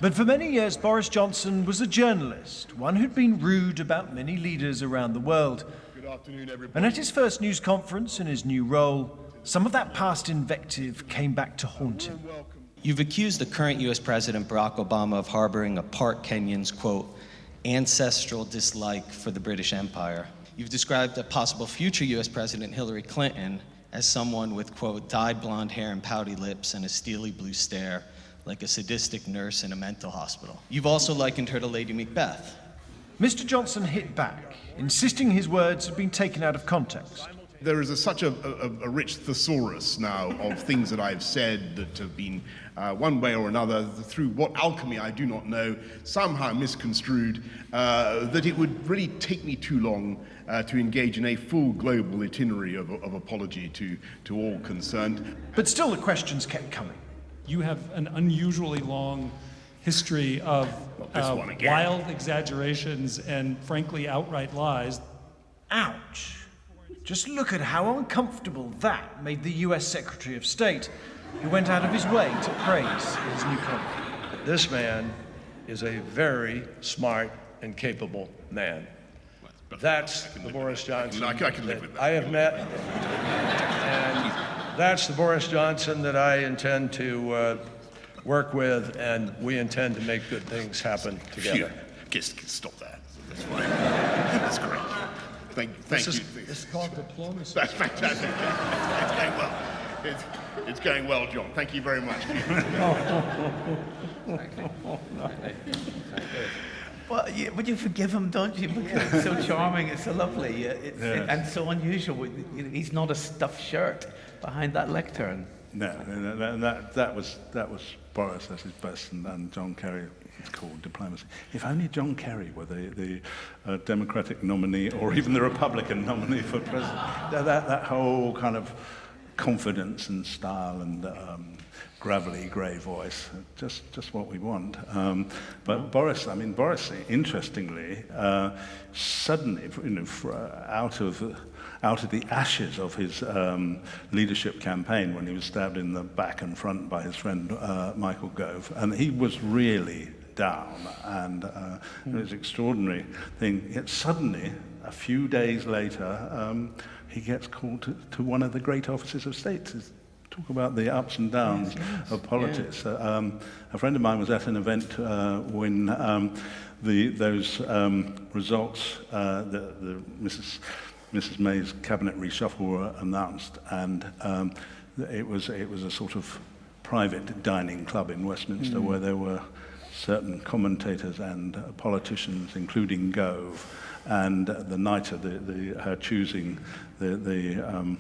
But for many years, Boris Johnson was a journalist, one who'd been rude about many leaders around the world. Good afternoon, everybody. And at his first news conference in his new role, some of that past invective came back to haunt him. You've accused the current U.S. President Barack Obama of harboring a part Kenyan's, quote, ancestral dislike for the British Empire. You've described a possible future U.S. President Hillary Clinton as someone with, quote, dyed blonde hair and pouty lips and a steely blue stare, like a sadistic nurse in a mental hospital. You've also likened her to Lady Macbeth. Mr. Johnson hit back, insisting his words had been taken out of context. There is such a rich thesaurus now of things that I've said that have been one way or another, through what alchemy I do not know, somehow misconstrued, that it would really take me too long to engage in a full global itinerary of apology to all concerned. But still the questions kept coming. You have an unusually long history of wild exaggerations and frankly outright lies. Ouch. Just look at how uncomfortable that made the US Secretary of State, who went out of his way to praise his new colleague. This man is a very smart and capable man. That's the Boris Johnson I can live with that. I have met, and that's the Boris Johnson that I intend to work with, and we intend to make good things happen together. Stop that. That's fine. That's great. Thank you. It's called diplomacy. That's fantastic. It's going well. It's going well, John. Thank you very much. Well, but you forgive him, don't you? Because it's so charming, it's so lovely, and so unusual. He's not a stuffed shirt behind that lectern. No, that was Boris. That's his best, and John Kerry. It's called diplomacy. If only John Kerry were the Democratic nominee, or even the Republican nominee for president. That whole kind of confidence and style and gravelly grey voice, just what we want. But Boris, interestingly, suddenly, out of the ashes of his leadership campaign, when he was stabbed in the back and front by his friend Michael Gove, and he was really down, and it was an extraordinary thing. Yet suddenly, a few days later, he gets called to one of the great offices of state. Talk about the ups and downs of politics. A friend of mine was at an event when those results, the Mrs. May's cabinet reshuffle were announced, and it was a sort of private dining club in Westminster where there were certain commentators and politicians, including Gove, and the night of her choosing the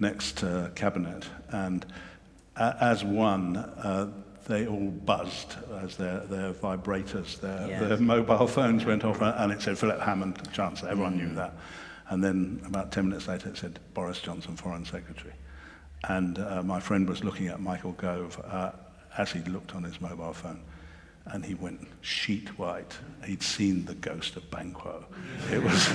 next cabinet. And as one, they all buzzed as their vibrators, their mobile phones went off, and it said Philip Hammond, Chancellor. Everyone knew that. And then about 10 minutes later, it said Boris Johnson, Foreign Secretary. And my friend was looking at Michael Gove as he looked on his mobile phone, and he went sheet white. He'd seen the ghost of Banquo. It was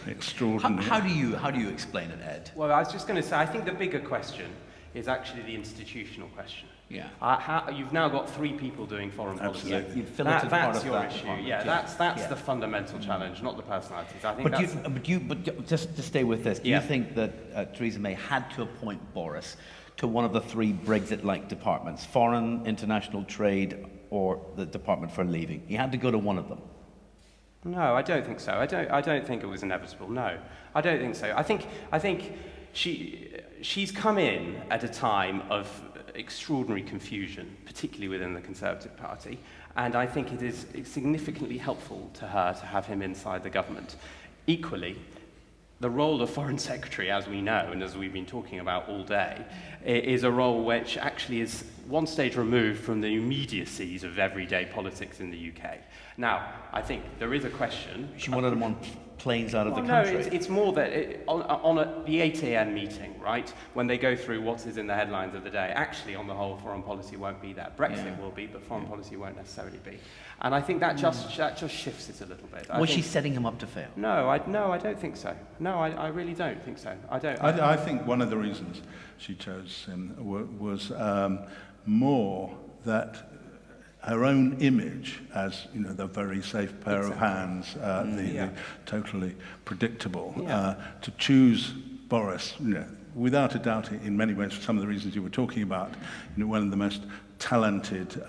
extraordinary. How do you explain it, Ed? Well, I was just going to say, I think the bigger question is actually the institutional question. Yeah. You've now got 3 people doing foreign policy. Absolutely. That's your issue. That's the fundamental challenge, not the personalities. I think but just to stay with this, do you think that Theresa May had to appoint Boris to one of the 3 Brexit-like departments, foreign, international trade, or the Department for Leaving? He had to go to one of them. No, I don't think so. I don't think it was inevitable. No, I don't think so. I think she's come in at a time of extraordinary confusion, particularly within the Conservative Party, and I think it is significantly helpful to her to have him inside the government. Equally, the role of Foreign Secretary, as we know, and as we've been talking about all day, is a role which actually is one stage removed from the immediacies of everyday politics in the UK. Now, I think there is a question. She wanted him on planes out of the country. No, it's more that the 8 a.m. meeting, right, when they go through what is in the headlines of the day, actually, on the whole, foreign policy won't be there. Brexit will be, but foreign policy won't necessarily be. And I think that just shifts it a little bit. Was she setting him up to fail? No, I don't think so. No, I really don't think so. I think one of the reasons she chose him was more that her own image as, the very safe pair of hands, the totally predictable, to choose Boris, without a doubt, in many ways, for some of the reasons you were talking about, one of the most talented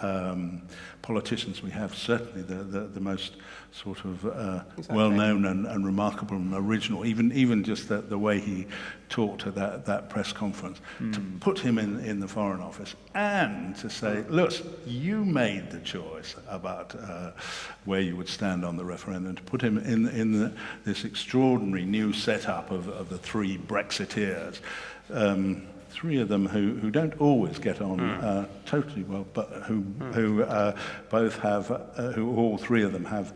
politicians we have, certainly the most sort of well-known and remarkable and original, even just the way he talked at that press conference, to put him in the Foreign Office and to say, look, you made the choice about where you would stand on the referendum, to put him in this extraordinary new setup of the 3 Brexiteers. 3 of them who don't always get on totally well, but who both have, who all 3 of them have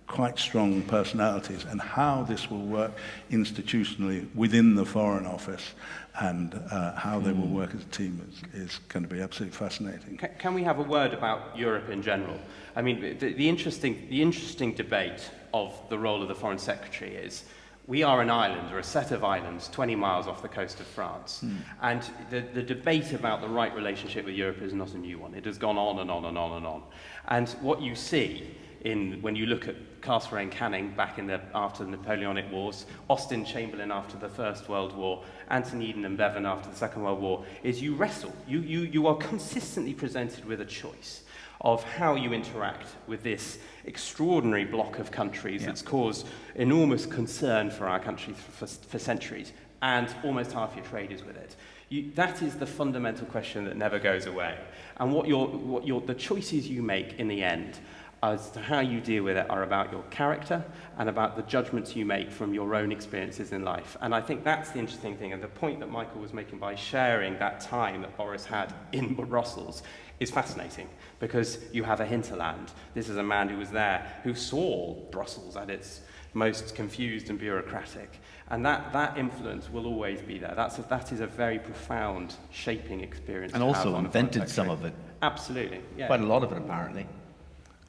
quite strong personalities, and how this will work institutionally within the Foreign Office and how they will work as a team is going to be absolutely fascinating. Can we have a word about Europe in general? I mean, the interesting debate of the role of the Foreign Secretary is, we are an island, or a set of islands, 20 miles off the coast of France. And the debate about the right relationship with Europe is not a new one. It has gone on and on and on and on. And what you see when you look at Castlereagh Canning back after the Napoleonic Wars, Austen Chamberlain after the First World War, Anthony Eden and Bevan after the Second World War, is you wrestle. You are consistently presented with a choice of how you interact with this extraordinary block of countries that's caused enormous concern for our country for centuries, and almost half your trade is with it. That is the fundamental question that never goes away. And the choices you make in the end as to how you deal with it are about your character and about the judgments you make from your own experiences in life. And I think that's the interesting thing, and the point that Michael was making by sharing that time that Boris had in Brussels is fascinating, because you have a hinterland. This is a man who was there, who saw Brussels at its most confused and bureaucratic. And that influence will always be there. That is a very profound shaping experience. And also invented some of it. Absolutely, yeah. Quite a lot of it, apparently.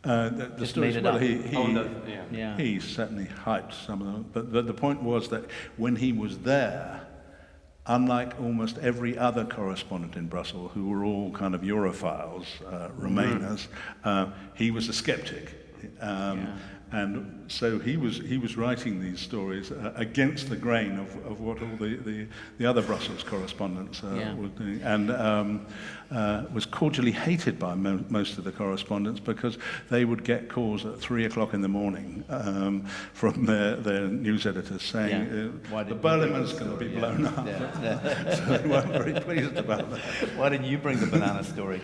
The stories, well, he certainly hyped some of them, but the point was that when he was there, unlike almost every other correspondent in Brussels, who were all kind of Europhiles, Remainers, he was a skeptic. And so he was writing these stories against the grain of what all the other Brussels correspondents were doing, and was cordially hated by most of the correspondents, because they would get calls at 3 o'clock in the morning from their news editors saying the Berlinman's going to be blown up. So they weren't very pleased about that. Why didn't you bring the banana story?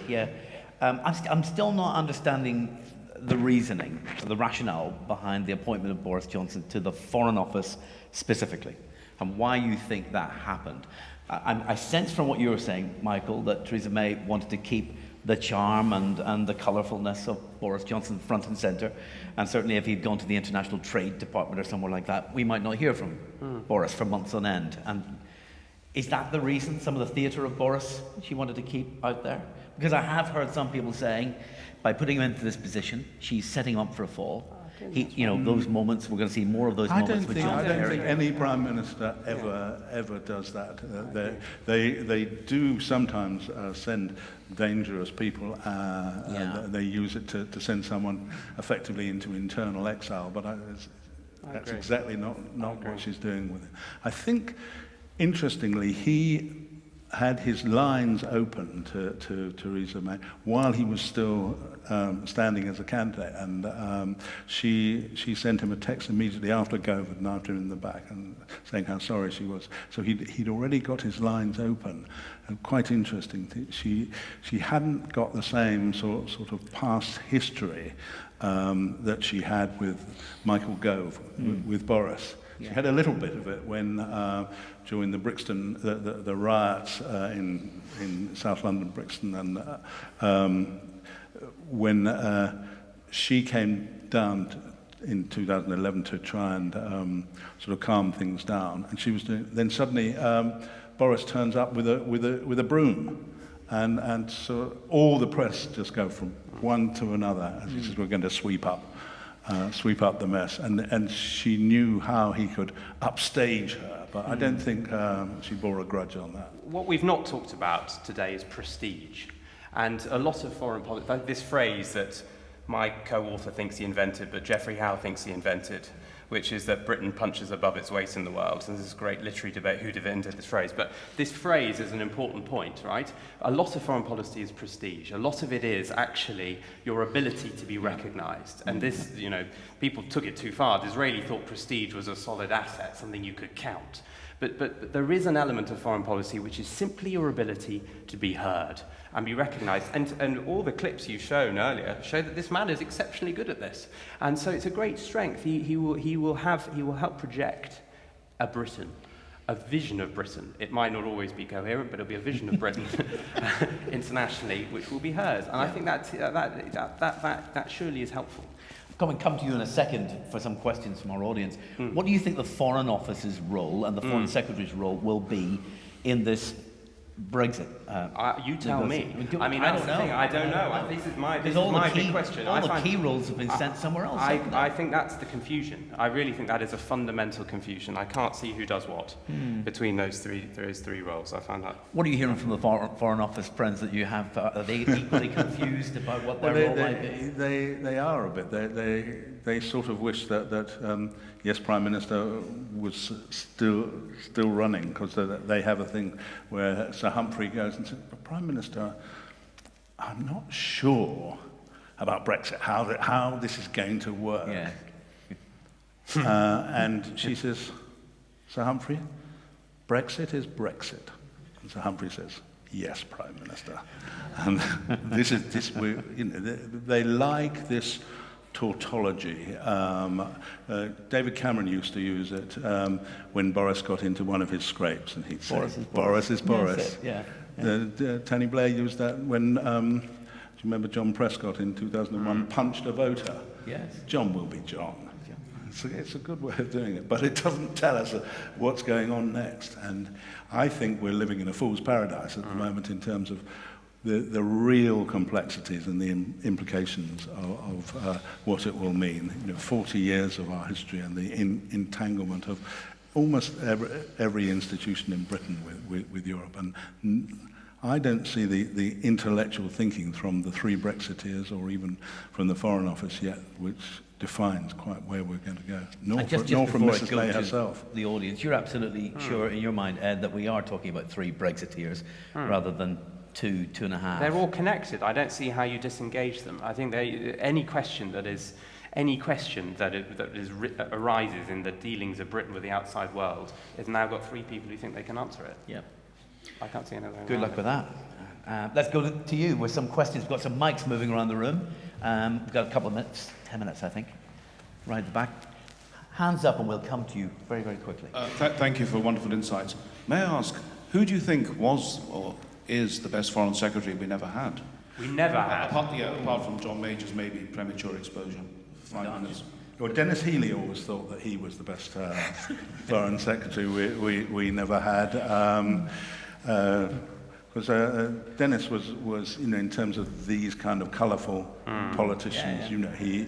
I'm still not understanding the reasoning, the rationale behind the appointment of Boris Johnson to the Foreign Office specifically, and why you think that happened. I sense from what you were saying, Michael, that Theresa May wanted to keep the charm and the colourfulness of Boris Johnson front and centre. And certainly if he'd gone to the International Trade Department or somewhere like that, we might not hear from Boris for months on end. And is that the reason, some of the theatre of Boris she wanted to keep out there? Because I have heard some people saying, by putting him into this position, she's setting him up for a fall. Those moments, we're going to see more of those moments with John Kerry. I don't think any Prime Minister ever does that. They do sometimes send dangerous people. They use it to send someone effectively into internal exile, but that's exactly not what she's doing with it. I think, interestingly, he had his lines open to Theresa May while he was still standing as a candidate, and she sent him a text immediately after Gove had nabbed him in the back and saying how sorry she was. So he'd already got his lines open. And quite interesting, she hadn't got the same sort of past history that she had with Michael Gove, with Boris. She had a little bit of it when during the Brixton, the riots in South London, Brixton, and when she came down in 2011 to try and sort of calm things down, and she was doing. Then suddenly Boris turns up with a broom, and so all the press just go from one to another, and he says, "We're going to sweep up the mess," and she knew how he could upstage her, but I don't think she bore a grudge on that. What we've not talked about today is prestige, and a lot of foreign politics, this phrase that my co-author thinks he invented, but Geoffrey Howe thinks he invented, which is that Britain punches above its weight in the world. And there's this great literary debate who invented this phrase. But this phrase is an important point, right? A lot of foreign policy is prestige. A lot of it is actually your ability to be recognised. And this, people took it too far. Disraeli thought prestige was a solid asset, something you could count. But there is an element of foreign policy which is simply your ability to be heard and be recognised. And all the clips you've shown earlier show that this man is exceptionally good at this. And so it's a great strength. He will help project a Britain, a vision of Britain. It might not always be coherent, but it'll be a vision of Britain internationally, which will be hers. And I think that surely is helpful. Come to you in a second for some questions from our audience. What do you think the Foreign Office's role and the Foreign Secretary's role will be in this Brexit? You tell me. I don't know. I don't know. This is my big question. All the key roles have been sent somewhere else. I think that's the confusion. I really think that is a fundamental confusion. I can't see who does what between those three roles. I find that. What are you hearing from the Foreign Office friends that you have? Are they equally confused about what their role might be? They are a bit. They sort of wish that yes, Prime Minister was still running, because they have a thing where Sir Humphrey goes and says, "But Prime Minister, I'm not sure about Brexit, how this is going to work." Yeah. And she says, "Sir Humphrey, Brexit is Brexit." And Sir Humphrey says, "Yes, Prime Minister." And they like this tautology. David Cameron used to use it when Boris got into one of his scrapes, and he'd say, Boris is Boris. Yeah. Tony Blair used that when, do you remember John Prescott in 2001 punched a voter? Yes. John will be John. It's a good way of doing it, but it doesn't tell us what's going on next. And I think we're living in a fool's paradise at the moment in terms of the real complexities and the implications of what it will mean. 40 years of our history and the entanglement of almost every institution in Britain with Europe. And I don't see the intellectual thinking from the three Brexiteers or even from the Foreign Office yet, which defines quite where we're going to go. Nor from Mrs. May herself. The audience, you're absolutely sure in your mind, Ed, that we are talking about three Brexiteers rather than two and a half. They're all connected. I don't see how you disengage them. I think any question that arises in the dealings of Britain with the outside world has now got three people who think they can answer it. Yeah. I can't see anything. Good luck with that. Let's go to you with some questions. We've got some mics moving around the room. We've got a couple of minutes, 10 minutes, I think. Right at the back. Hands up and we'll come to you very, very quickly. Thank you for wonderful insights. May I ask, who do you think was or is the best Foreign Secretary we never had? We never had. Apart from John Major's maybe premature exposure. 5 minutes. Well, Dennis Healey always thought that he was the best foreign secretary we never had. Because Dennis was, you know, in terms of these kind of colourful politicians, you know, he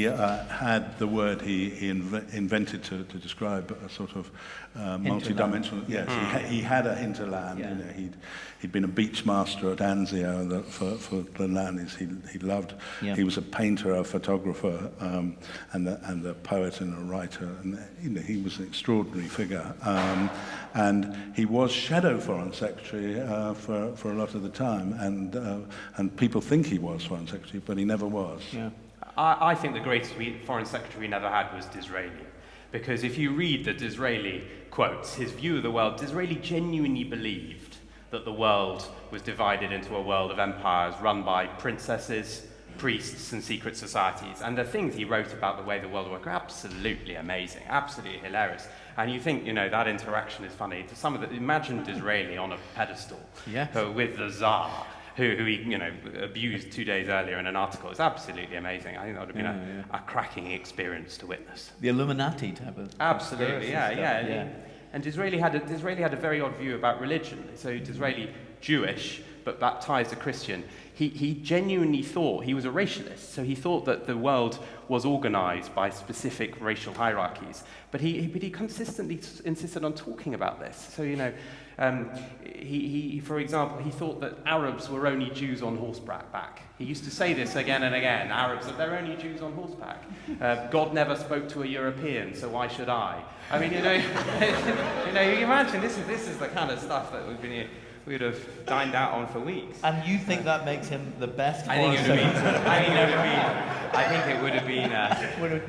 had the word he invented to describe a sort of multi-dimensional. Yes, he had a hinterland. You know, he'd been a beach master at Anzio for the land he loved. He was a painter, a photographer, and a poet and a writer. And you know, he was an extraordinary figure. And he was shadow foreign secretary for a lot of the time. And people think he was foreign secretary, but he never was. Yeah. I think the greatest foreign secretary we never had was Disraeli. Because if you read the Disraeli quotes, his view of the world, Disraeli genuinely believed that the world was divided into a world of empires run by princesses, priests, and secret societies. And the things he wrote about the way the world worked are absolutely amazing, absolutely hilarious. And you think, you know, that interaction is funny. Imagine Disraeli on a pedestal with the Tsar, who he, you know, abused 2 days earlier in an article. It's absolutely amazing. I think that would have been a cracking experience to witness. The Illuminati type of... Absolutely, yeah. And Disraeli had a very odd view about religion. So Disraeli, Jewish, but baptized a Christian. He genuinely thought, he was a racialist, so he thought that the world was organized by specific racial hierarchies. But he consistently insisted on talking about this. So, you know, for example, he thought that Arabs were only Jews on horseback. He used to say this again and again, Arabs, that they're only Jews on horseback. God never spoke to a European, so why should I? I mean, you know, you can imagine, this is the kind of stuff that we'd have dined out on for weeks. And you think that makes him the best? I think it would have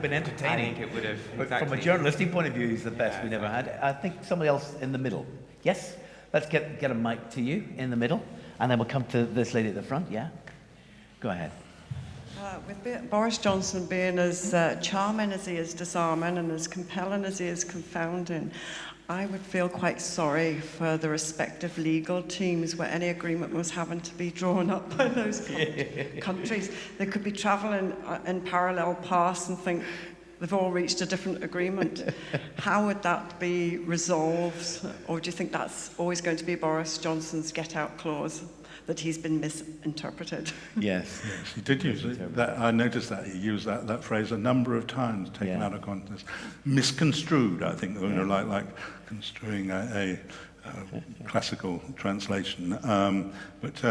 been entertaining. I think it would have. Exactly. From a journalistic point of view, he's the best we never had. I think somebody else in the middle. Yes, let's get a mic to you in the middle, and then we'll come to this lady at the front. Yeah, go ahead. With Boris Johnson being as charming as he is disarming and as compelling as he is confounding, I would feel quite sorry for the respective legal teams where any agreement was having to be drawn up by those countries. They could be travelling in parallel paths and think they've all reached a different agreement. How would that be resolved? Or do you think that's always going to be Boris Johnson's get-out clause, that he's been misinterpreted? Yes, he did use it. I noticed that he used that phrase a number of times, taken out of context. Misconstrued, I think, you know, like construing a classical translation. But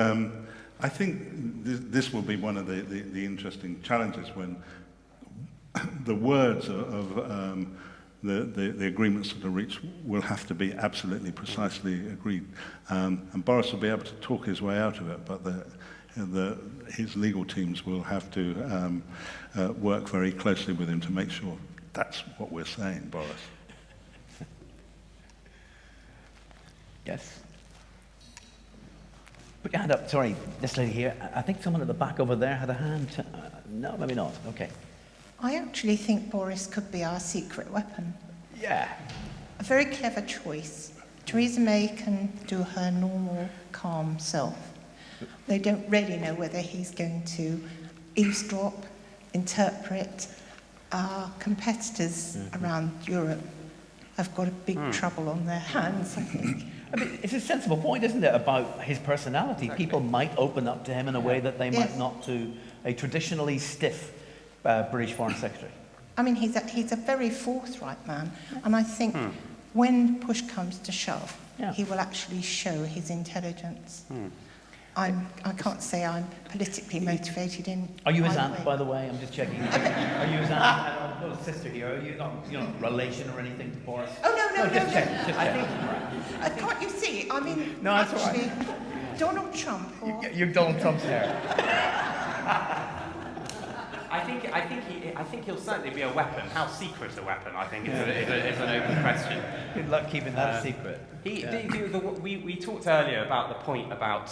I think this will be one of the interesting challenges when the words of the agreements that are reached will have to be absolutely precisely agreed. And Boris will be able to talk his way out of it, but his legal teams will have to work very closely with him to make sure that's what we're saying, Boris. Yes. Put your hand up. Sorry, this lady here. I think someone at the back over there had a hand. No, maybe not. Okay. I actually think Boris could be our secret weapon. Yeah. A very clever choice. Theresa May can do her normal, calm self. They don't really know whether he's going to eavesdrop, interpret. Our competitors around Europe have got a big trouble on their hands, I think. I mean, it's a sensible point, isn't it, about his personality? Exactly. People might open up to him in a way that they might not to a traditionally stiff British Foreign Secretary. I mean, he's a very forthright man, and I think when push comes to shove, he will actually show his intelligence. I can't say I'm politically motivated in. Are you his aunt, by the way? I'm just checking. Are you his aunt? I've got a sister here. Are you not relation or anything to Boris? Oh no. Just check. I think. Can't you see? I mean, no, that's actually, all right. Donald Trump. You're Donald Trump's hair. I think he'll certainly be a weapon. How secret a weapon, I think, is an open question. Good luck keeping that a secret. We talked earlier about the point about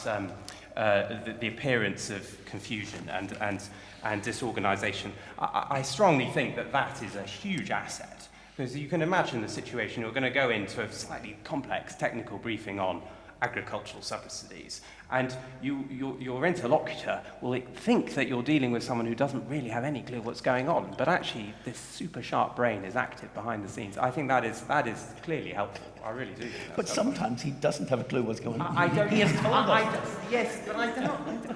the appearance of confusion and disorganisation. I strongly think that is a huge asset, because you can imagine the situation. You're going to go into a slightly complex technical briefing on agricultural subsidies. And your interlocutor will think that you're dealing with someone who doesn't really have any clue what's going on, but actually this super sharp brain is active behind the scenes. I think that is clearly helpful. I really do. But sometimes he doesn't have a clue what's going on. I don't. He has told us. Yes, but I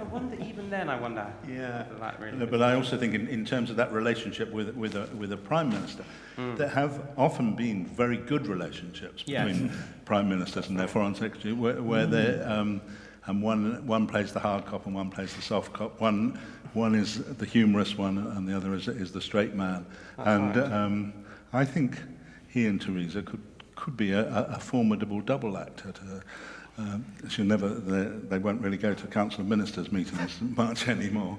wonder. Even then, I wonder. Yeah. Whether that really. No, but I also think, in terms of that relationship with a prime minister, there have often been very good relationships between prime ministers and their foreign secretary, where they and one plays the hard cop and one plays the soft cop. One is the humorous one, and the other is the straight man. That's I think he and Theresa could be a formidable double act. They won't really go to Council of Ministers meetings much anymore.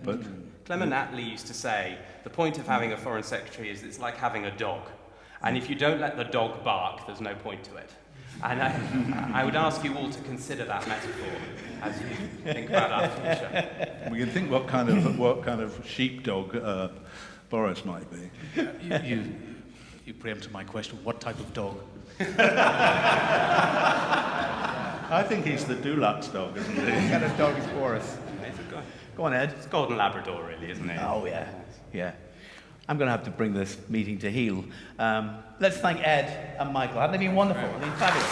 But Clement Attlee used to say, the point of having a foreign secretary is it's like having a dog. And if you don't let the dog bark, there's no point to it. And I would ask you all to consider that metaphor as you think about our future. We can think what kind of sheepdog Boris might be. You preempted my question. What type of dog? I think he's the Dulux dog, isn't he? What kind of dog is Boris? Go on, Ed. It's Golden Labrador, really, isn't it? Oh, yeah. Yeah. I'm going to have to bring this meeting to heel. Let's thank Ed and Michael. Haven't they been wonderful? They've been fabulous.